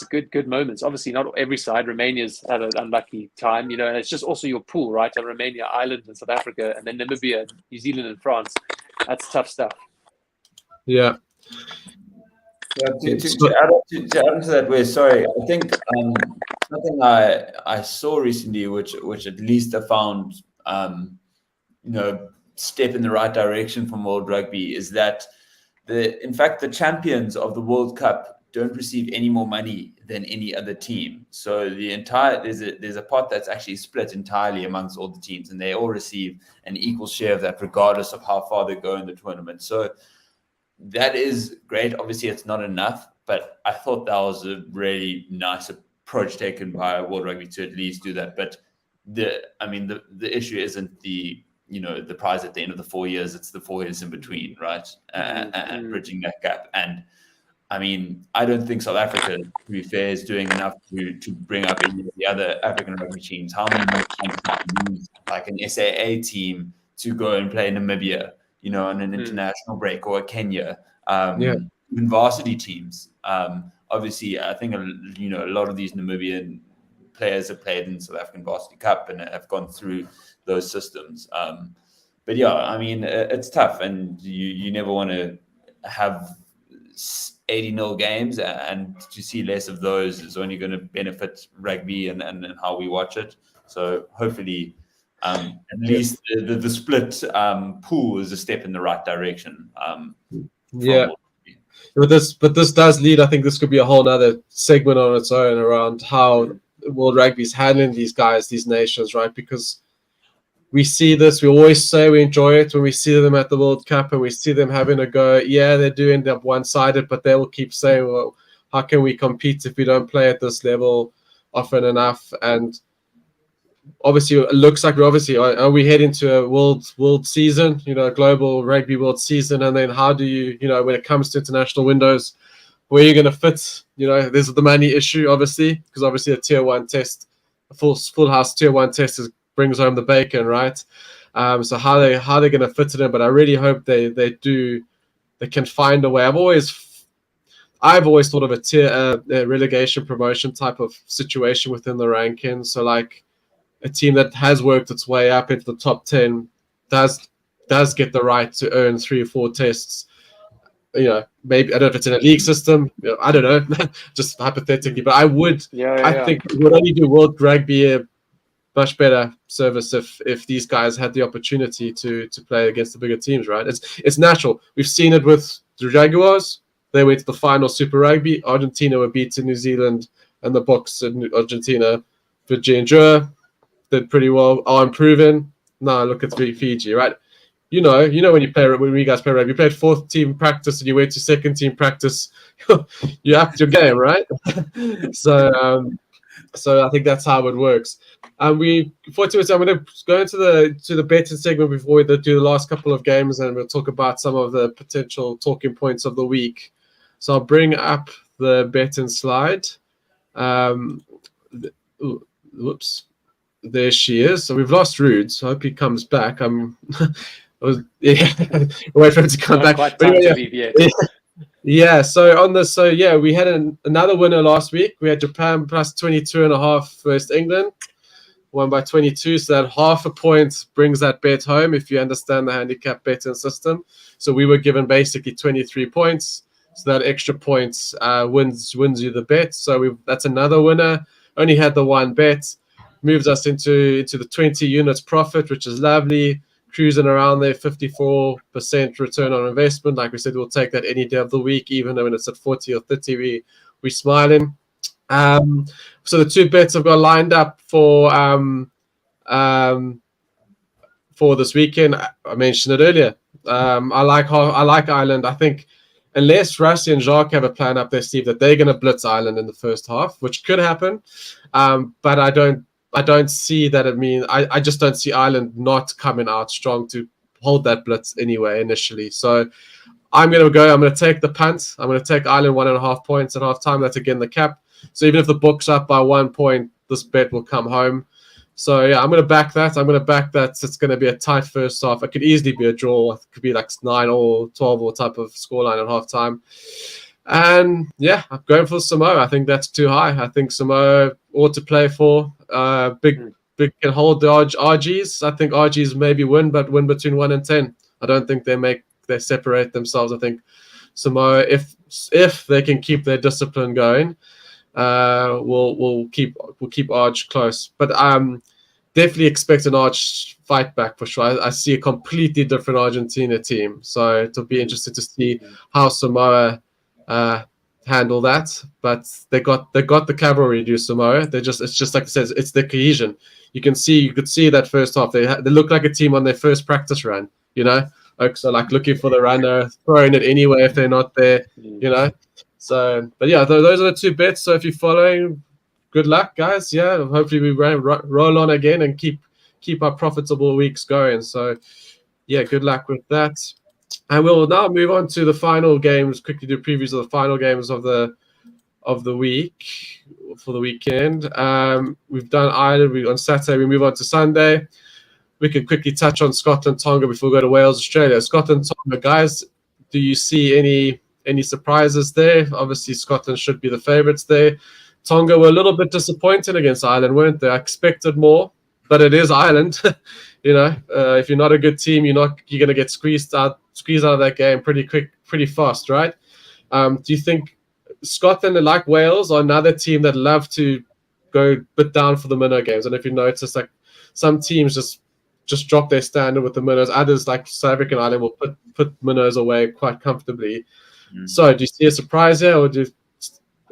good moments. Obviously, not every side. Romania's had an unlucky time. And it's just also your pool, right? And Romania, Ireland, and South Africa, and then Namibia, New Zealand, and France. That's tough stuff. Yeah. To add on to that, sorry, I think something I saw recently, which at least I found, step in the right direction from World Rugby, is that in fact the champions of the World Cup don't receive any more money than any other team. So there's a pot that's actually split entirely amongst all the teams, and they all receive an equal share of that, regardless of how far they go in the tournament. So that is great. Obviously, it's not enough, but I thought that was a really nice approach taken by World Rugby to at least do that. But the issue isn't the prize at the end of the 4 years; it's the 4 years in between, right? And bridging that gap. And I mean, I don't think South Africa, to be fair, is doing enough to bring up any of the other African rugby teams. How many more times can you use like an SAA team to go and play Namibia? On an international break, or Kenya, even varsity teams. Obviously, I think a lot of these Namibian players have played in South African Varsity Cup and have gone through those systems. But yeah, I mean, it's tough, and you never want to have 80-0 games, and to see less of those is only going to benefit rugby and how we watch it. So hopefully, at least the split pool is a step in the right direction. But this does lead. I think this could be a whole other segment on its own around how World Rugby is handling these guys, these nations, right? Because we see this. We always say we enjoy it when we see them at the World Cup and we see them having a go. Yeah, they do end up one-sided, but they will keep saying, "Well, how can we compete if we don't play at this level often enough?" And obviously, it looks like we head into a world season, global rugby world season, and then how do you, when it comes to international windows, where are you going to fit? There's the money issue, obviously, because obviously a tier 1 test, a full house tier 1 test brings home the bacon, right? So how they going to fit it in? But I really hope they can find a way. I've always thought of a relegation promotion type of situation within the rankings. So like, a team that has worked its way up into the top 10 does get the right to earn 3 or 4 tests. Maybe I don't know if it's in a league system. I don't know, just hypothetically. But I would. I think it would only do World Rugby a much better service if these guys had the opportunity to play against the bigger teams. Right? It's natural. We've seen it with the Jaguars. They went to the final Super Rugby. Argentina were beaten New Zealand, and the Boks in Argentina, Virginia did pretty well, are improving. Now look at Fiji, right? When you guys play rugby, you played 4th team practice and you went to 2nd team practice, you upped your game, right? So I think that's how it works. And I'm going to go into the betting segment before we do the last couple of games, and we'll talk about some of the potential talking points of the week. So I'll bring up the betting slide. Whoops. There she is. So we've lost Rude. So I hope he comes back. Wait for him to come back. Quite time to leave yet. Yeah, so on this, we had another winner last week. We had Japan plus 22.5 versus England, won by 22. So that half a point brings that bet home if you understand the handicap betting system. So we were given basically 23 points. So that extra points wins you the bet. So that's another winner. Only had the one bet, moves us into the 20 units profit, which is lovely. Cruising around there, 54% return on investment. Like we said, we'll take that any day of the week, even when it's at 40 or 30. We're smiling. So the two bets I've got lined up for this weekend. I mentioned it earlier. I like Ireland. I think unless Rassie and Jacques have a plan up their sleeve that they're going to blitz Ireland in the first half, which could happen, but I don't see that. I just don't see Ireland not coming out strong to hold that blitz anyway initially. So I'm going to take the punt. I'm going to take Ireland 1.5 points at half time. That's again the cap. So even if the book's up by 1 point, this bet will come home. So yeah, I'm going to back that. It's going to be a tight first half. It could easily be a draw. It could be like 9 or 12 or type of scoreline at half time. And yeah, I'm going for Samoa. I think that's too high. I think Samoa ought to play for big can hold the RGs. I think RGs maybe win, but win between 1 and 10. I don't think they separate themselves. I think Samoa, if they can keep their discipline going, we'll keep Arge close. But definitely expect an Arge fight back for sure. I see a completely different Argentina team, so it'll be interesting to see how Samoa handle that. But they got the cavalry to do Samoa. It's just like I said, it's the cohesion. You could see that first half. They look like a team on their first practice run. So like looking for the runner, throwing it anyway if they're not there. So, but yeah, those are the two bets. So if you're following, good luck, guys. Yeah, hopefully we roll on again and keep our profitable weeks going. So yeah, good luck with that. And we'll now move on to the final games. Quickly do previews of the final games of the week for the weekend. We've done Ireland. On Saturday, we move on to Sunday. We can quickly touch on Scotland, Tonga before we go to Wales, Australia. Scotland, Tonga, guys. Do you see any surprises there? Obviously, Scotland should be the favourites there. Tonga were a little bit disappointed against Ireland, weren't they? I expected more, but it is Ireland. If you're not a good team, you're going to get squeezed out of that game pretty quick, pretty fast, right? Do you think Scotland, like Wales, are another team that love to go a bit down for the minnow games? And if you notice, like some teams just drop their standard with the minnows. Others, like South African Ireland, will put minnows away quite comfortably. So, do you see a surprise here, or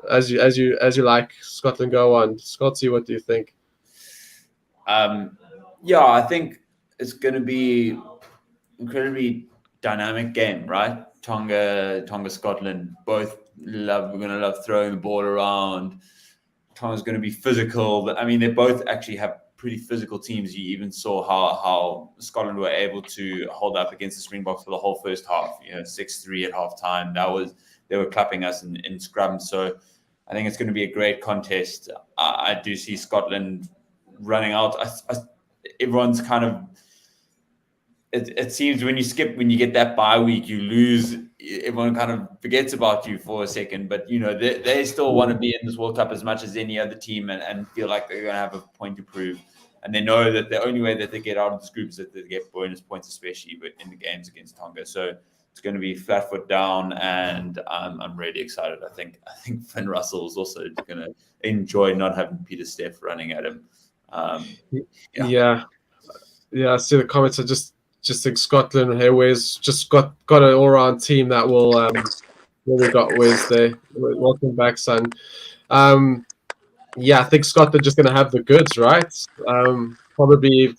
as you like Scotland go on? Scotty, what do you think? Yeah, I think it's going to be incredibly dynamic game, right? Tonga, Scotland, both we're going to love throwing the ball around. Tonga's going to be physical. I mean, they both actually have pretty physical teams. You even saw how Scotland were able to hold up against the Springboks for the whole first half. 6-3 at halftime. They were clapping us in scrum. So I think it's going to be a great contest. I do see Scotland running out. Everyone's kind of. It seems when you get that bye week, you lose. Everyone kind of forgets about you for a second, but they still want to be in this World Cup as much as any other team, and feel like they're going to have a point to prove. And they know that the only way that they get out of this group is that they get bonus points, especially in the games against Tonga. So it's going to be flat foot down, and I'm really excited. I think Finn Russell is also going to enjoy not having Peter Steff running at him. Yeah. I see the comments. I just think Scotland here, Wes, just got an all-round team that will. We got Wes there. Welcome back, son. I think Scotland just going to have the goods, right? Probably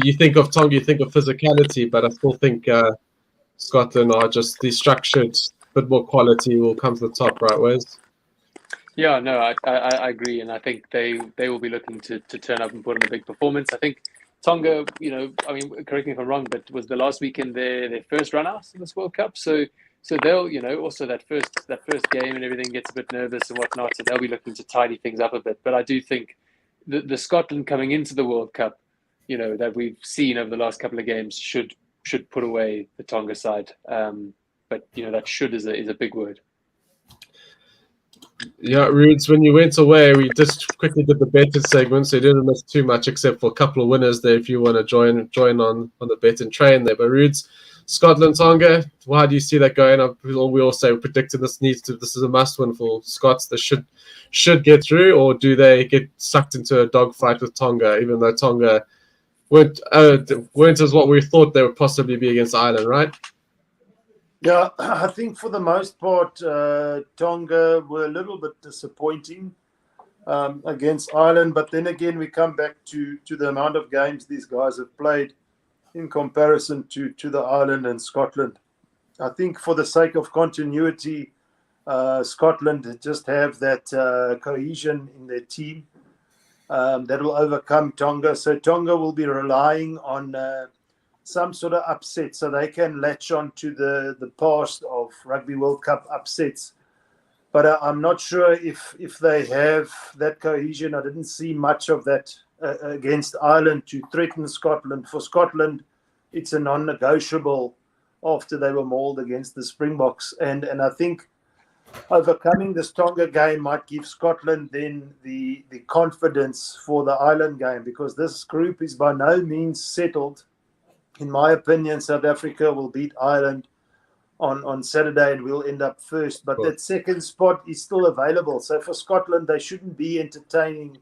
you think of Tonga, you think of physicality, but I still think Scotland are just the structured, bit more quality will come to the top, right, Wes? Yeah, no, I agree, and I think they will be looking to turn up and put in a big performance. I think Tonga, correct me if I'm wrong, but was the last weekend their first run out in this World Cup? So they'll, also that first game and everything gets a bit nervous and whatnot. So they'll be looking to tidy things up a bit. But I do think the Scotland coming into the World Cup, that we've seen over the last couple of games should put away the Tonga side. But that should is a big word. Yeah, Rudes, when you went away, we just quickly did the betting segment, so you didn't miss too much except for a couple of winners there if you want to join on the bet and train there. But Rudes, Scotland, Tonga, how do you see that going? We all say predicting this is a must win for Scots. They should get through, or do they get sucked into a dogfight with Tonga, even though Tonga weren't as what we thought they would possibly be against Ireland, right? Yeah, I think for the most part, Tonga were a little bit disappointing against Ireland. But then again, we come back to the amount of games these guys have played in comparison to the Ireland and Scotland. I think for the sake of continuity, Scotland just have that cohesion in their team that will overcome Tonga. So Tonga will be relying on some sort of upset so they can latch on to the past of Rugby World Cup upsets. But I'm not sure if they have that cohesion. I didn't see much of that against Ireland to threaten Scotland. For Scotland, it's a non-negotiable after they were mauled against the Springboks. And I think overcoming the Tonga game might give Scotland then the confidence for the Ireland game, because this group is by no means settled. In my opinion, South Africa will beat Ireland on Saturday and we'll end up first. But that second spot is still available. So for Scotland, they shouldn't be entertaining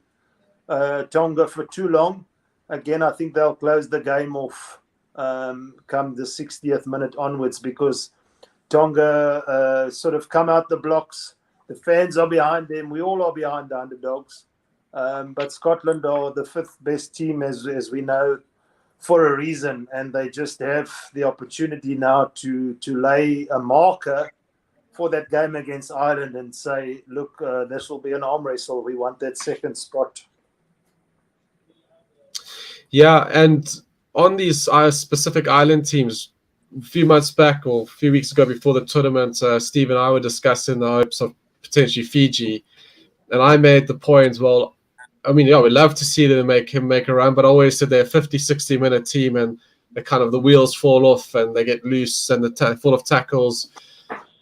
Tonga for too long. Again, I think they'll close the game off come the 60th minute onwards, because Tonga sort of come out the blocks. The fans are behind them. We all are behind the underdogs. But Scotland are the fifth best team, as we know, for a reason, and they just have the opportunity now to lay a marker for that game against Ireland and say, look, this will be an arm wrestle. We want that second spot. Yeah, and on these specific island teams, a few months back or a few weeks ago before the tournament, Steve and I were discussing the hopes of potentially Fiji, and I made the point, well, I mean, yeah, we'd love to see them make a run, but I always said they're a 50, 60-minute team and the wheels fall off and they get loose and they're full of tackles.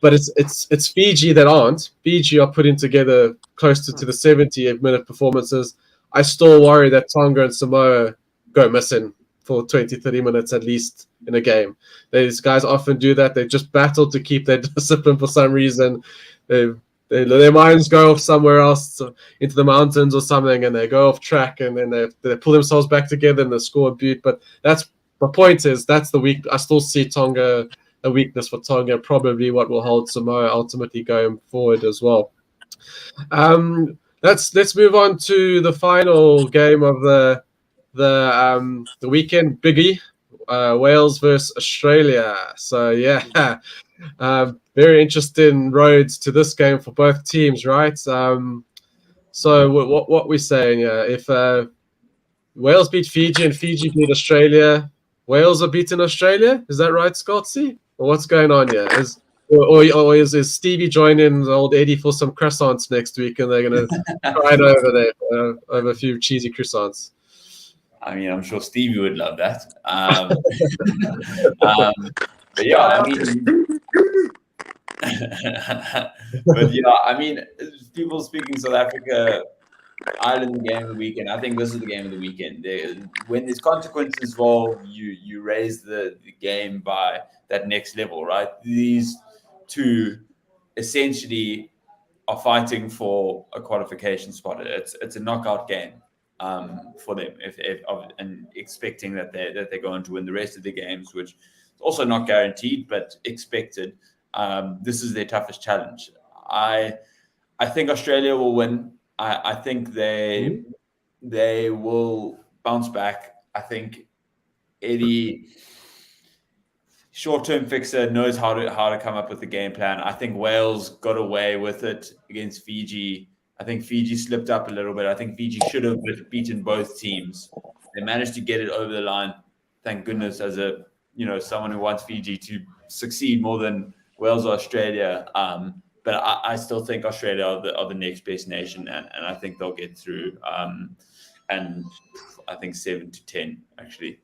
But it's Fiji that aren't. Fiji are putting together close to the 70-minute performances. I still worry that Tonga and Samoa go missing for 20, 30 minutes at least in a game. These guys often do that. They just battle to keep their discipline for some reason. Their minds go off somewhere else, into the mountains or something, and they go off track, and then they pull themselves back together and they score a beat. But that's my point. That's the weak. I still see Tonga, a weakness for Tonga, probably what will hold Samoa ultimately going forward as well. Let's move on to the final game of the weekend, Biggie, Wales versus Australia. So yeah. Very interesting roads to this game for both teams, right? So what we're saying, if Wales beat Fiji and Fiji beat Australia, Wales are beating Australia. Is that right, Scottsy? Or what's going on here? Is Stevie joining old Eddie for some croissants next week, and they're going to try it over there over a few cheesy croissants? I mean, I'm sure Stevie would love that. But yeah, I mean. But yeah, I mean, people speaking South Africa, Ireland game of the weekend. I think this is the game of the weekend. When there's consequences involved, you raise the game by that next level, right? These two essentially are fighting for a qualification spot. It's a knockout game for them, and expecting that they're going to win the rest of the games, which is also not guaranteed but expected. This is their toughest challenge. I think Australia will win. I think they will bounce back. I think Eddie, short-term fixer, knows how to come up with the game plan. I think Wales got away with it against Fiji. I think Fiji slipped up a little bit. I think Fiji should have beaten both teams. They managed to get it over the line. Thank goodness, as someone who wants Fiji to succeed more than Wales or Australia. But I still think Australia are the next best nation, and I think they'll get through. And I think 7-10 actually.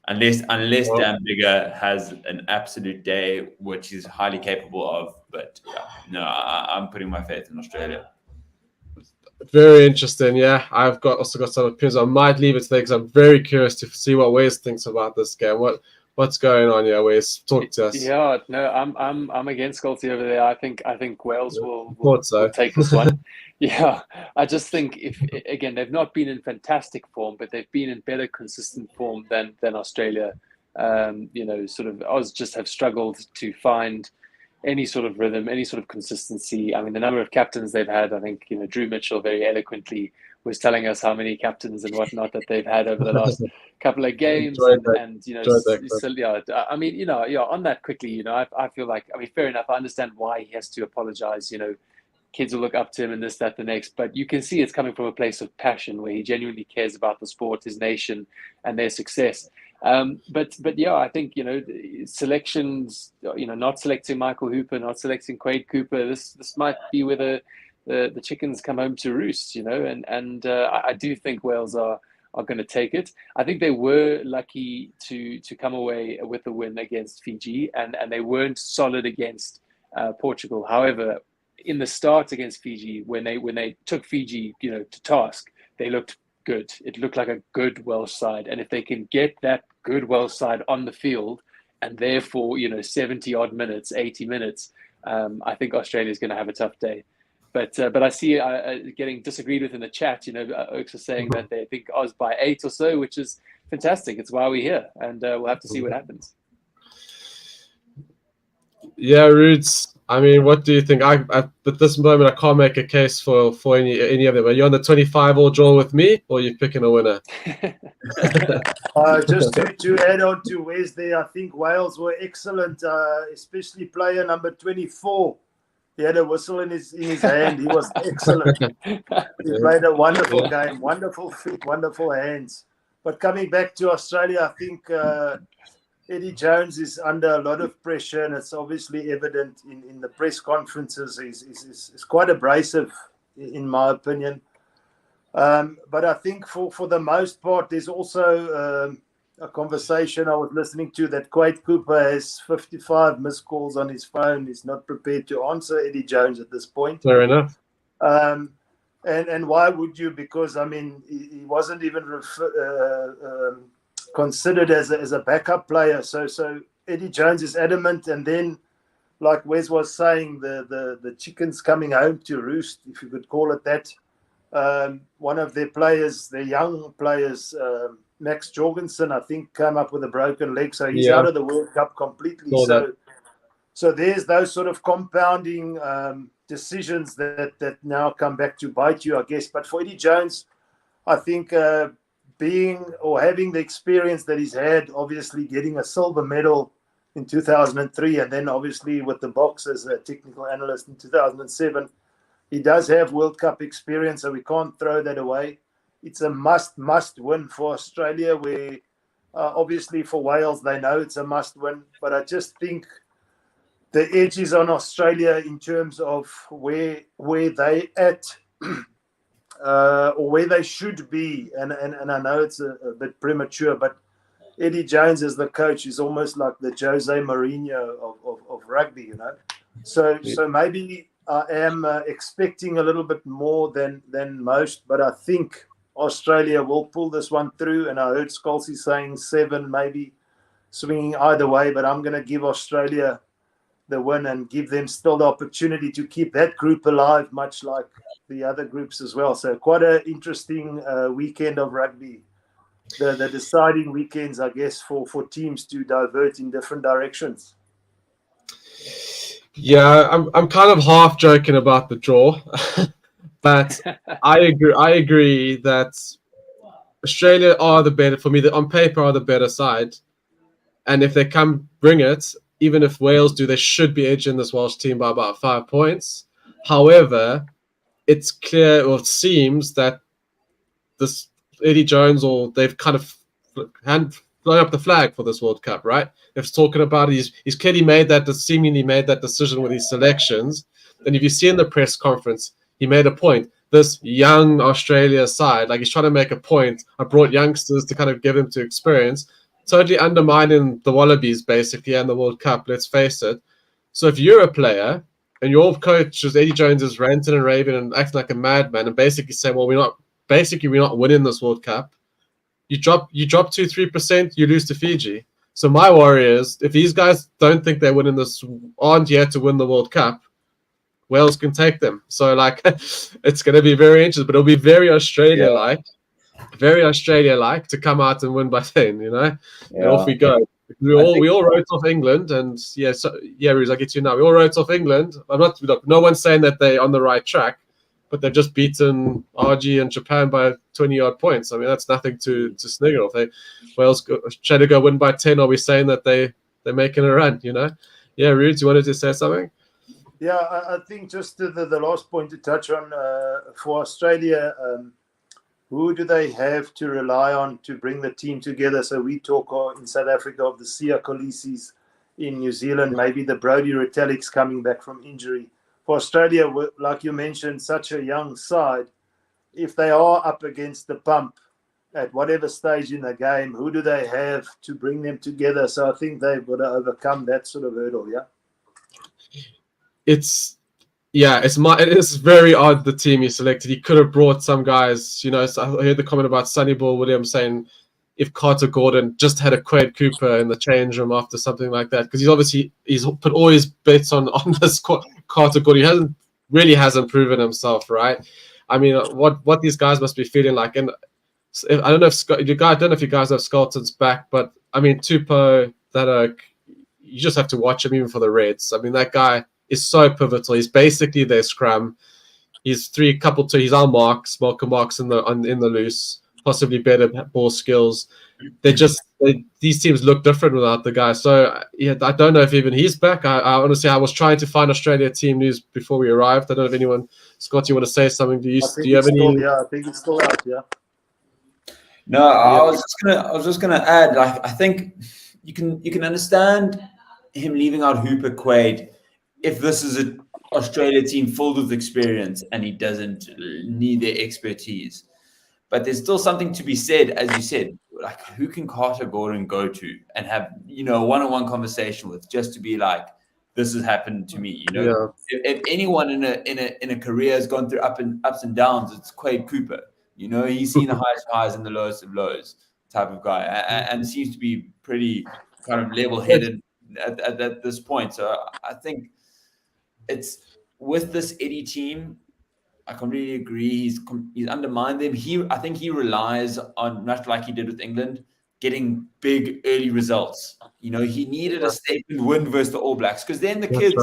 unless Well, Dan Bigger has an absolute day, which he's highly capable of. But yeah, no, I'm putting my faith in Australia. very interesting. Yeah, I've also got some opinions. I might leave it today because I'm very curious to see what Wes thinks about this game. What's going on here, Wes? Talk to us. Yeah, no, I'm against Scotty over there. I think Wales will Thought so. take this one. Yeah, I just think if again they've not been in fantastic form, but they've been in better consistent form than Australia. You know, sort of Oz just have struggled to find any sort of rhythm, any sort of consistency. I mean, the number of captains they've had, I think, you know, Drew Mitchell very eloquently was telling us how many captains and whatnot that they've had over the last couple of games. And you know, so, yeah, I mean, you know, yeah, on that quickly, you know, I feel like, I mean, fair enough. I understand why he has to apologize. You know, kids will look up to him and this, that, the next, but you can see it's coming from a place of passion where he genuinely cares about the sport, his nation, and their success. But yeah, I think, you know, selections, you know, not selecting Michael Hooper, not selecting Quade Cooper, this might be where the chickens come home to roost, you know, and I do think Wales are going to take it. I think they were lucky to come away with the win against Fiji, and they weren't solid against Portugal. However, in the start against Fiji, when they took Fiji, you know, to task, they looked good. It looked like a good Welsh side, and if they can get that good Welsh side on the field, and therefore, you know, 70 odd minutes, 80 minutes, I think Australia is going to have a tough day. But I see getting disagreed with in the chat. You know, Oaks are saying that they think Oz by 8 or so, which is fantastic. It's why we're here, and we'll have to see what happens. Yeah, Roots. I mean, what do you think? At this moment, I can't make a case for any of them. Are you on the 25-all draw with me, or are you picking a winner? Just to add on to Wes there, I think Wales were excellent, especially player number 24. He had a whistle in his hand. He was excellent. He played a wonderful game, wonderful feet, wonderful hands. But coming back to Australia, I think Eddie Jones is under a lot of pressure, and it's obviously evident in the press conferences. He's quite abrasive, in my opinion. But I think for the most part, there's also a conversation I was listening to that Quade Cooper has 55 missed calls on his phone. He's not prepared to answer Eddie Jones at this point. Fair enough. And why would you? Because, I mean, he wasn't even considered as a backup player. So Eddie Jones is adamant. And then, like Wes was saying, the chickens coming home to roost, if you could call it that. One of their players, their young players, Max Jorgensen, I think, came up with a broken leg. So he's out of the World Cup completely. So there's those sort of compounding decisions that now come back to bite you, I guess. But for Eddie Jones, I think having the experience that he's had, obviously getting a silver medal in 2003, and then obviously with the Boks as a technical analyst in 2007, he does have World Cup experience, so we can't throw that away. It's a must win for Australia, where obviously for Wales, they know it's a must win. But I just think the edge is on Australia in terms of where they at or where they should be. And I know it's a bit premature, but Eddie Jones as the coach is almost like the Jose Mourinho of rugby, you know. So maybe I am expecting a little bit more than most, but I think Australia will pull this one through. And I heard Scalzi saying 7, maybe swinging either way, but I'm going to give Australia the win and give them still the opportunity to keep that group alive, much like the other groups as well. So quite an interesting weekend of rugby. The deciding weekends, I guess, for teams to divert in different directions. Yeah, I'm kind of half joking about the draw, but I agree that Australia are the better, for me, on paper are the better side. And if they come bring it, even if Wales do, they should be edging this Welsh team by about 5 points. However, it's clear, or it seems that this Eddie Jones, or they've kind of blown up the flag for this World Cup, right? They've talking about he's clearly seemingly made that decision with his selections. And if you see in the press conference, he made a point. This young Australia side, like he's trying to make a point. I brought youngsters to kind of give them to experience. totally undermining the Wallabies basically and the World Cup. Let's face it. So if you're a player and your coach is Eddie Jones is ranting and raving and acting like a madman and basically saying, well, we're not winning this World Cup. You drop 2-3%, you lose to Fiji. So my worry is if these guys don't think they're winning this, aren't yet to win the World Cup, Wales can take them. So like, it's going to be very interesting, but it'll be very Australia-like to come out and win by 10. And off we go. We all wrote off England, and Ruz, I get you now. We all wrote off England. No one's saying that they're on the right track, but they've just beaten RG and Japan by 20-odd points. I mean, that's nothing to snigger off. Wales try to go win by 10. Are we saying that they're making a run? Yeah, Ruz, you wanted to say something? Yeah, I think just the last point to touch on for Australia. Who do they have to rely on to bring the team together? So we talk in South Africa of the Sia Colisis, in New Zealand, maybe the Brody Retallicks coming back from injury. For Australia, like you mentioned, such a young side, if they are up against the pump at whatever stage in the game, who do they have to bring them together? So I think they've got to overcome that sort of hurdle, yeah? It is very odd the team he selected. He could have brought some guys, so I heard the comment about Sonny Ball Williams saying if Carter Gordon just had a Quade Cooper in the change room after something like that, because he's put all his bets on this Carter Gordon. He hasn't proven himself, right? I mean, what these guys must be feeling like, and I don't know if you guys have Skelton's back, but I mean Tupou, you just have to watch him even for the Reds. I mean, that guy is so pivotal. He's basically their scrum. He's he's our marks, Malcolm Marks in the loose, possibly better ball skills. These teams look different without the guy. So I don't know if even he's back. I honestly, I was trying to find Australia team news before we arrived. I don't know if anyone, Scott, you want to say something? Do you have any? I think it's still out. Yeah. No, I was just gonna add. Like, I think you can understand him leaving out Hooper Quade if this is an Australia team filled with experience and he doesn't need their expertise. But there's still something to be said, as you said, like who can Carter Gordon go to and have, a one-on-one conversation with, just to be like, this has happened to me. If anyone in a career has gone through ups and downs, it's Quade Cooper. He's seen the highest of highs and the lowest of lows type of guy, and seems to be pretty kind of level-headed at this point. So I think it's with this Eddie team, I completely agree. He's undermined them. I think he relies on, much like he did with England, getting big early results. He needed a statement win versus the All Blacks, because then the kids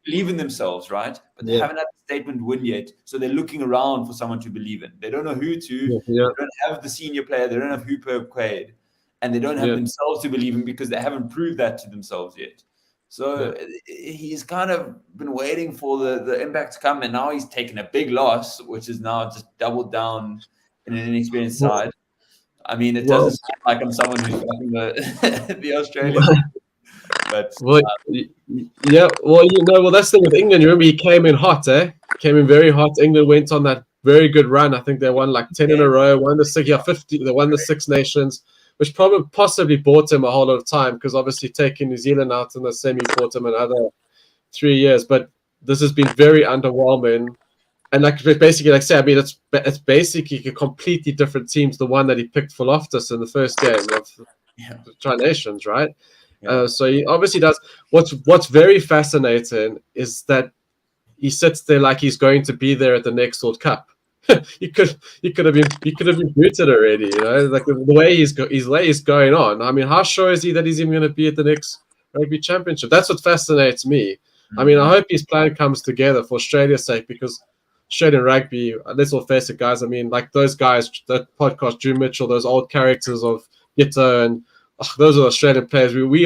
believe in themselves, right? But they haven't had a statement win yet, so they're looking around for someone to believe in. They don't know who to. They don't have the senior player. They don't have Hooper Quade, and they don't have themselves to believe in because they haven't proved that to themselves yet. So he's kind of been waiting for the impact to come, and now he's taken a big loss, which is now just doubled down in an inexperienced side. I mean, it doesn't seem like I'm someone who's fucking the Australians. But that's the thing with England. You remember he came in hot, Came in very hot. England went on that very good run. I think they won like 10 in a row. Won the 50. They won the Six Nations, which possibly bought him a whole lot of time, because obviously taking New Zealand out in the semi bought him another 3 years. But this has been very underwhelming. And basically, it's basically a completely different team to the one that he picked for Loftus in the first game of the Tri Nations, right? So he obviously does. What's very fascinating is that he sits there like he's going to be there at the next World Cup. He could have been booted already, like the way he's going on. I mean, how sure is he that he's even going to be at the next Rugby Championship? That's what fascinates me. I mean, I hope his plan comes together for Australia's sake, because Australian rugby, let's all face it, guys. I mean, like those guys, that podcast, Drew Mitchell, those old characters of Gitto, and those are Australian players. We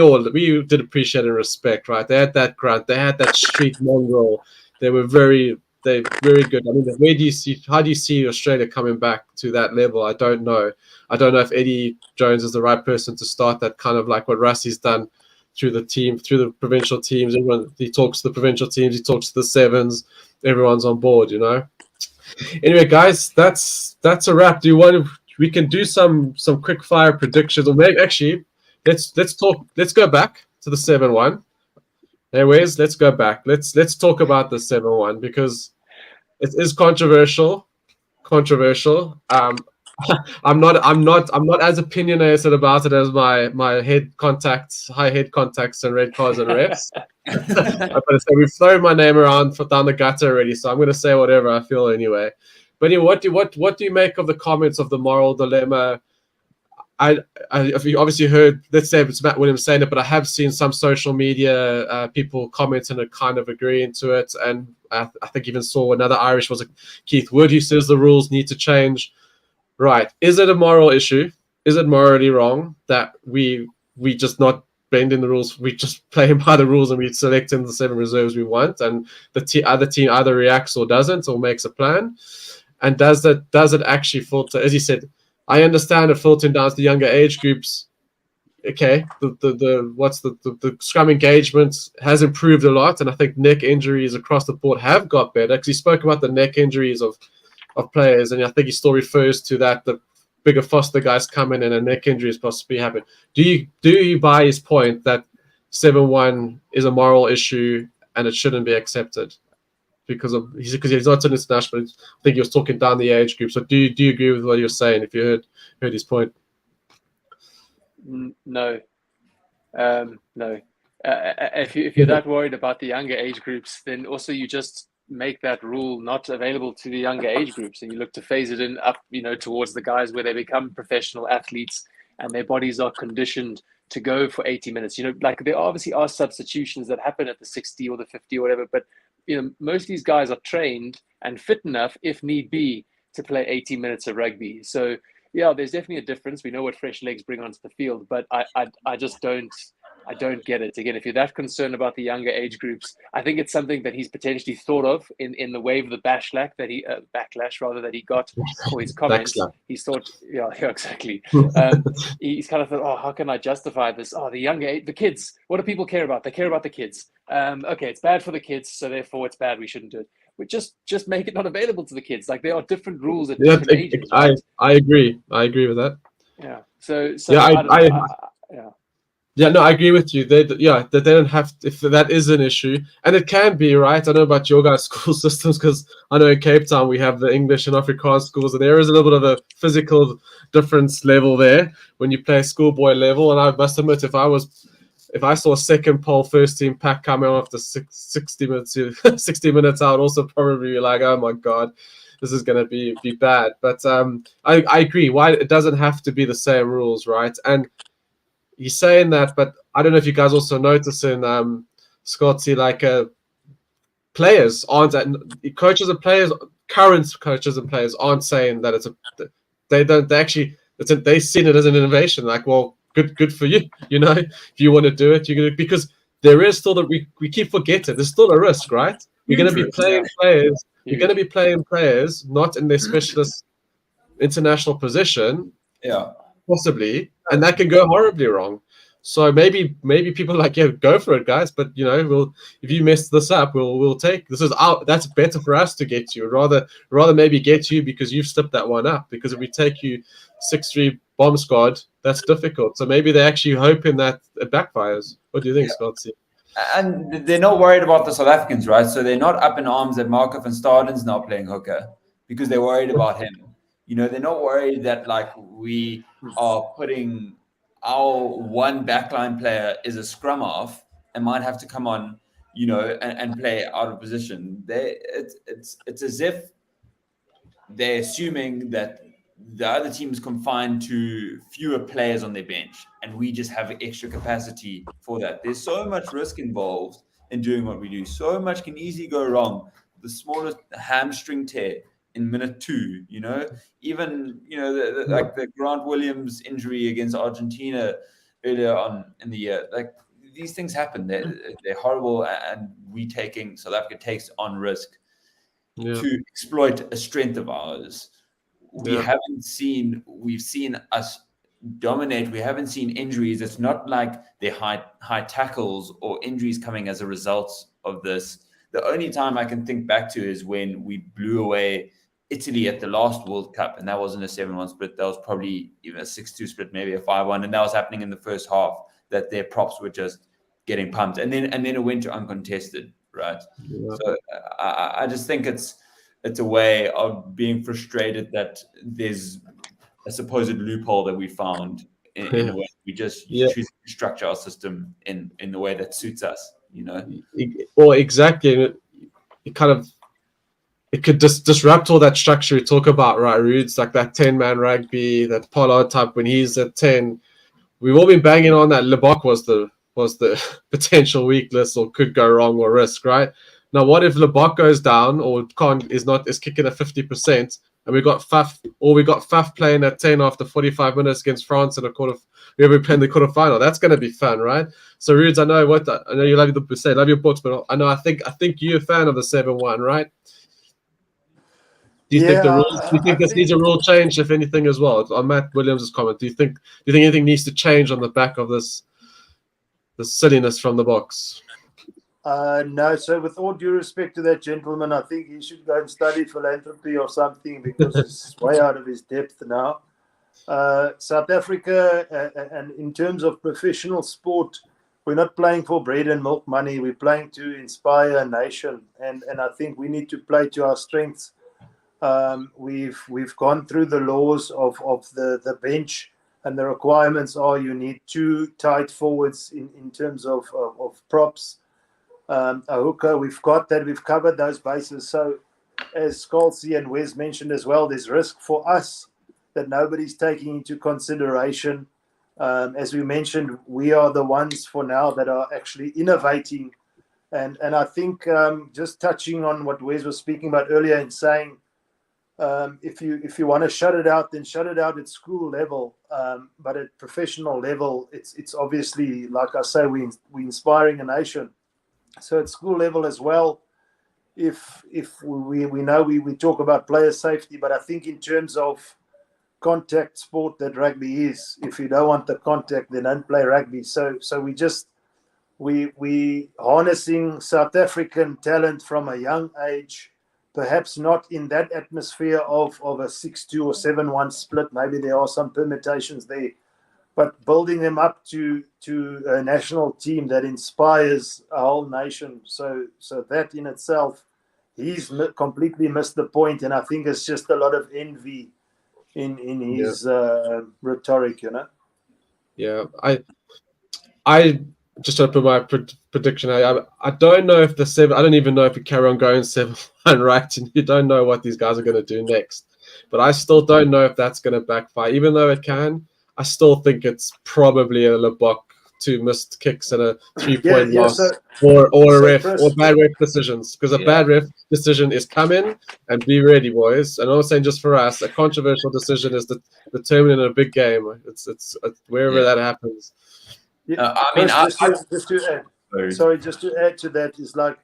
did appreciate and respect, right? They had that grunt, they had that street mongrel. They're very good. I mean, how do you see Australia coming back to that level? I don't know. I don't know if Eddie Jones is the right person to start that, kind of like what Russie's done through the provincial teams. He talks to the provincial teams, he talks to the sevens, everyone's on board, Anyway, guys, that's a wrap. We can do some quick fire predictions, or maybe actually let's talk. Let's go back to the 7-1. Hey, Wes, let's go back. Let's talk about the 7-1 because it is controversial. I'm not as opinionated about it as my high head contacts and red cards and refs. I'm gonna say we've thrown my name around down the gutter already, so I'm gonna say whatever I feel anyway. But anyway, what do you make of the comments of the moral dilemma? I've obviously heard, let's say it's Matt Williams saying it, but I have seen some social media people commenting and kind of agreeing to it. And I think even saw another Irish, was it Keith Wood, who says the rules need to change. Right. Is it a moral issue? Is it morally wrong that we just not bending the rules? We just playing by the rules and we selecting the 7 reserves we want, and the other team either reacts or doesn't or makes a plan? And does it actually filter, as you said? I understand it filtering down to the younger age groups. Okay, the scrum engagement has improved a lot, and I think neck injuries across the board have got better. Because he spoke about the neck injuries of players, and I think he still refers to that the bigger Foster guys coming in and neck injuries possibly happen. Do you buy his point that 7-1 is a moral issue and it shouldn't be accepted? Because he's not an international. I think he was talking down the age group. So do you agree with what you're saying? If you heard his point, no. If you're that worried about the younger age groups, then also you just make that rule not available to the younger age groups, and you look to phase it in up, towards the guys where they become professional athletes and their bodies are conditioned to go for 80 minutes. Like there obviously are substitutions that happen at the 60 or the 50 or whatever, but most of these guys are trained and fit enough, if need be, to play 80 minutes of rugby. So yeah, there's definitely a difference. We know what fresh legs bring onto the field, but I just don't get it. Again, if you're that concerned about the younger age groups, I think it's something that he's potentially thought of in the wave of the backlash that he got for his comments. He's thought, yeah, exactly. He's kind of thought, oh, how can I justify this? Oh, the kids. What do people care about? They care about the kids. Okay, it's bad for the kids, so therefore it's bad. We shouldn't do it. But just make it not available to the kids. Like there are different rules at different ages. Right? I agree. I agree with that. Yeah. So yeah. Yeah, no, I agree with you. They don't have, if that is an issue, and it can be, right? I don't know about your guys' school systems, because I know in Cape Town we have the English and Afrikaans schools, and there is a little bit of a physical difference level there when you play schoolboy level. And I must admit, if I saw a second pole first team pack coming after 60 minutes, I would also probably be like, oh my god, this is going to be bad. But I agree. Why it doesn't have to be the same rules, right? And he's saying that, but I don't know if you guys also noticing, Scotty, like players aren't, coaches and players, current coaches and players aren't saying that they seen it as an innovation. Like, well, good for you. If you want to do it, you're gonna, because there is still we keep forgetting there's still a risk, right? We're going to be playing players. You're going to be playing players not in their specialist international position. Yeah. Possibly, and that can go horribly wrong. So maybe people are like, yeah, go for it, guys. But if you mess this up, we'll take this that's better for us to get you. Rather maybe get you because you've slipped that one up. Because if we take you 6-3 bomb squad, that's difficult. So maybe they're actually hoping that it backfires. What do you think, Scotty? And they're not worried about the South Africans, right? So they're not up in arms that Marco van Staden's now playing hooker because they're worried about him. They're not worried that like we are putting our one backline player is a scrum half and might have to come on, and play out of position. It's as if they're assuming that the other team is confined to fewer players on their bench, and we just have extra capacity for that. There's so much risk involved in doing what we do. So much can easily go wrong. The smallest hamstring tear in minute 2, even like the Grant Williams injury against Argentina earlier on in the year. Like these things happen. They're horrible, and South Africa takes on risk to exploit a strength of ours. We've seen us dominate. We haven't seen injuries. It's not like they're high tackles or injuries coming as a result of this. The only time I can think back to is when we blew away Italy at the last World Cup, and that wasn't a 7-1 split. That was probably even a 6-2 split, maybe a 5-1, and that was happening in the first half. That their props were just getting pumped, and then it went to uncontested, right? Yeah. So I just think it's a way of being frustrated that there's a supposed loophole that we found in a way. We just choose to structure our system in the way that suits us, Or exactly, it could just disrupt all that structure we talk about, right, Rudes? Like that 10-man rugby, that Pollard type when he's at 10. We've all been banging on that Lebok was the potential weakness or could go wrong or risk, right? Now, what if Lebok goes down or is kicking at 50%, and we got Faf playing at 10 after 45 minutes against France in a whoever playing the quarterfinal? That's going to be fun, right? So, Rudes, I know you love your books, but I think you're a fan of the 7-1, right? Do you think this needs a rule change, if anything, as well? On Matt Williams' comment, do you think anything needs to change on the back of this silliness from the box? No. So, with all due respect to that gentleman, I think he should go and study philanthropy or something, because it's way out of his depth now. South Africa, and in terms of professional sport, we're not playing for bread and milk money. We're playing to inspire a nation, and I think we need to play to our strengths. We've gone through the laws of the bench, and the requirements are you need 2 tight forwards in terms of props. A hooker, we've got that. We've covered those bases. So, as Scalzi and Wes mentioned as well, there's risk for us that nobody's taking into consideration. As we mentioned, we are the ones for now that are actually innovating. And I think just touching on what Wes was speaking about earlier and saying, if you want to shut it out, then shut it out at school level. But at professional level, it's obviously, like I say, we're inspiring a nation. So at school level as well, if we know we talk about player safety, but I think in terms of contact sport that rugby is, if you don't want the contact, then don't play rugby. So we harnessing South African talent from a young age, perhaps not in that atmosphere of a 6-2 or 7-1 split. Maybe there are some permutations there, but building them up to a national team that inspires a whole nation. So that in itself, he's completely missed the point, and I think it's just a lot of envy in his rhetoric, Yeah, I just to put my prediction. I don't know if I don't even know if we carry on going 7-1, right? And you don't know what these guys are going to do next. But I still don't know if that's going to backfire. Even though it can, I still think it's probably a Lebok, 2 missed kicks and a 3-point loss, or a ref, Chris, or bad ref decisions. Because a bad ref decision is coming, and be ready, boys. And I'm not saying just for us. A controversial decision is determined in a big game. It's wherever that happens. Yeah, just to add to that is, like,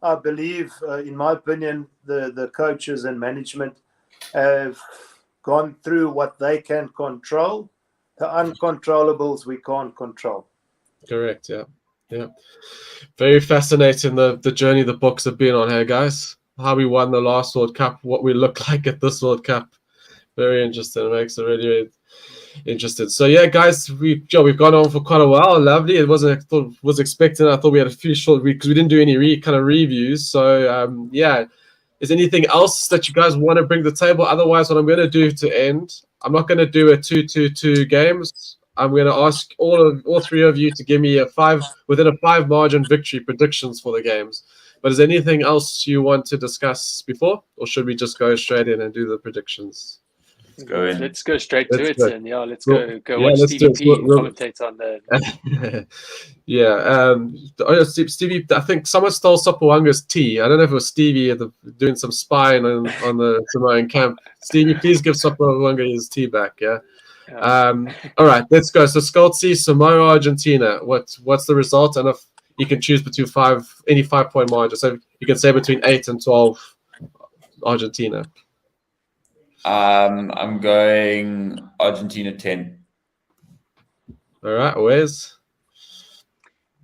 I believe, in my opinion, the coaches and management have gone through what they can control. The uncontrollables we can't control. Correct. Yeah. Very fascinating the journey the Boks have been on here, guys. How we won the last World Cup, what we look like at this World Cup. Very interesting. It makes it really, really interesting. So yeah, guys, we've gone on for quite a while. Lovely. It wasn't. I thought was expecting. I thought we had a few short weeks because we didn't do any reviews. So yeah. Is anything else that you guys want to bring to the table? Otherwise, what I'm going to do to end, I'm not going to do a 2-2-2 games. I'm going to ask all 3 of you to give me within a 5 margin victory predictions for the games. But is there anything else you want to discuss before, or should we just go straight in and do the predictions? Let's go straight to it, and let's go watch Stevie P commentate on the. Stevie, I think someone stole Sopowanga's tea. I don't know if it was Stevie doing some spying on the Samoan camp. Stevie, please give Sopowanga his tea back. Yeah. All right, let's go. So Scalzi, Samoa, Argentina. What's the result? And if you can choose between any 5-point margin, so you can say between 8 and 12, Argentina. I'm going Argentina 10. All right, Wes?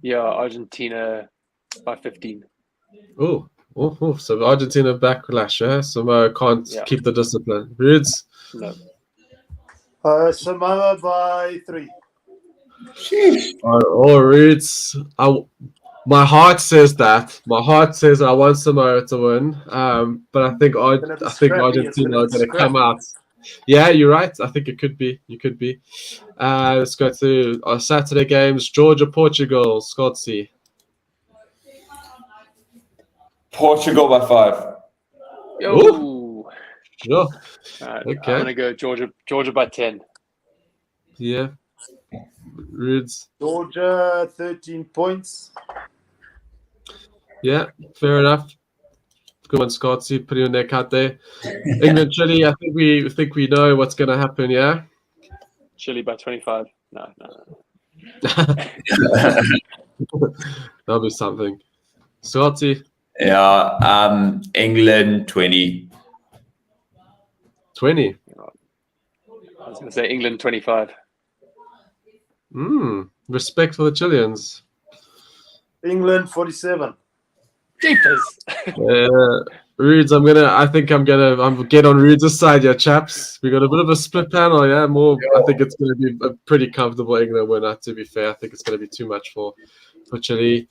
Yeah, Argentina by 15. Oh, So Argentina backlash, yeah? Samoa can't keep the discipline. Rudes? No. Samoa by 3. Oh, Rudes. My heart says that. My heart says I want Samoa to win. But I think Argentina are going to come out. Yeah, you're right. I think it could be. You could be. Let's go to our Saturday games. Georgia, Portugal. Scotty. Portugal by 5. Yo. Ooh. Sure. Okay. I'm going to go Georgia by 10. Yeah. Rudes. Georgia, 13 points. Yeah, fair enough. Good one, Scotty. Put your neck out there. England, Chile. I think we know what's going to happen. Yeah. Chile by 25. No. That'll be something. Scotty. Yeah. England 20. 20. I was going to say England 25. Respect for the Chileans. England 47. Jeepers. Rudes, I'm get on Rudes' side, yeah, chaps. We got a bit of a split panel, yeah. I think it's gonna be a pretty comfortable England winner, to be fair. I think it's gonna be too much for Chile.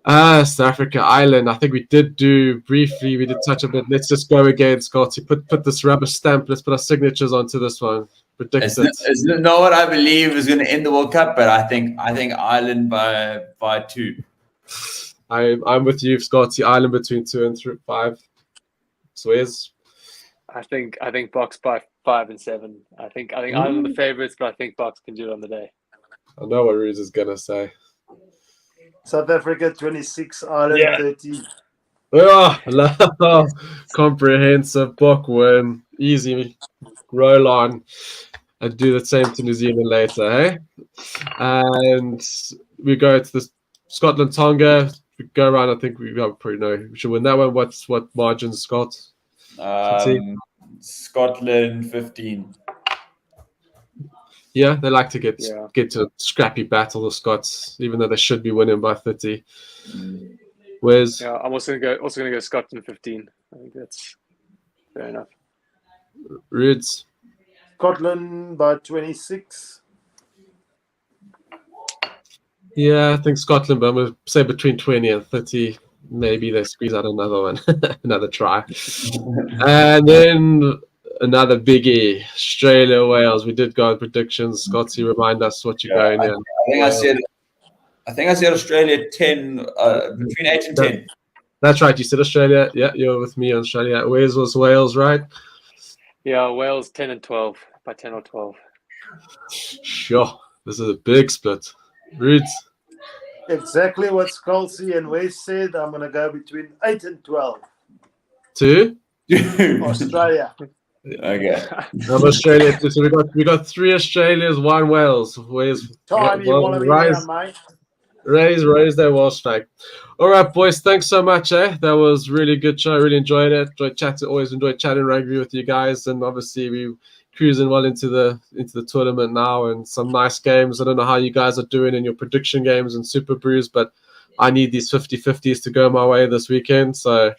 South Africa, Ireland. I think we did touch a bit. Let's just go again, Scotty. Put this rubber stamp. Let's put our signatures onto this one. Predict it. It's not what I believe is going to end the World Cup, but I think Ireland by 2. I'm with you, Scotty. Ireland between 2 and 5. Swez. I think Box by 5 and 7. I think Ireland are the favourites, but I think Box can do it on the day. I know what Rudes is gonna say. South Africa 26, Ireland 13. Oh, comprehensive book win. Easy roll on and do the same to New Zealand later, hey? And we go to the Scotland Tonga. We go around. I think we probably know we should win that one. What margins, Scott? Scotland 15. Yeah, they like to get to a scrappy battle, the Scots, even though they should be winning by 30. Where's? Yeah, I'm also gonna go Scotland 15. I think that's fair enough. Rudes. Scotland by 26. Yeah, I think Scotland, but I'm going to say between 20 and 30. Maybe they squeeze out another one, another try. And then another biggie, Australia, Wales. We did go on predictions. Scotty, remind us what you're going in. I think I said Australia 10, between 8 and 10. That's right. You said Australia. Yeah, you're with me on Australia. Wales was Wales, right? Yeah, Wales 10 and 12 by 10 or 12. Sure. This is a big split. Rudes. Exactly what Scalzi and Wes said. I'm going to go between 8 and 12. 2? Australia. Okay. I'm Australia too. So we got 3 Australias, 1 Wales. Wales. Tiny Wallabies, mate. Raise their Welsh flag. All right, boys. Thanks so much. That was really good show. Really enjoyed it. Always enjoyed chatting rugby with you guys. And obviously we cruising well into the tournament now and some nice games. I don't know how you guys are doing in your prediction games and SUPERBRUs, but I need these 50-50s to go my way this weekend. So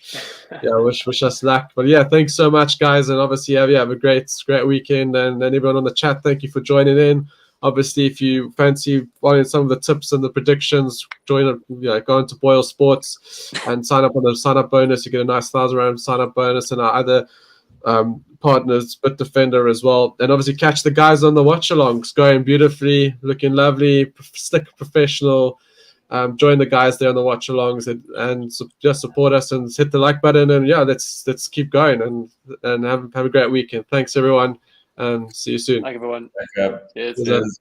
yeah, wish us luck. But yeah, thanks so much, guys. And obviously have a great weekend. And everyone on the chat, thank you for joining in. Obviously, if you fancy following some of the tips and the predictions, go into BOYLESPORTS and sign up on the sign-up bonus. You get a nice 1,000 sign-up bonus, and our other partners, BITDEFENDER as well. And obviously catch the guys on the watchalongs, going beautifully, looking lovely, slick, professional. Join the guys there on the watchalongs and just support us and hit the like button. And yeah, let's keep going and have a great weekend. Thanks everyone. See you soon. Thank you, everyone. Cheers.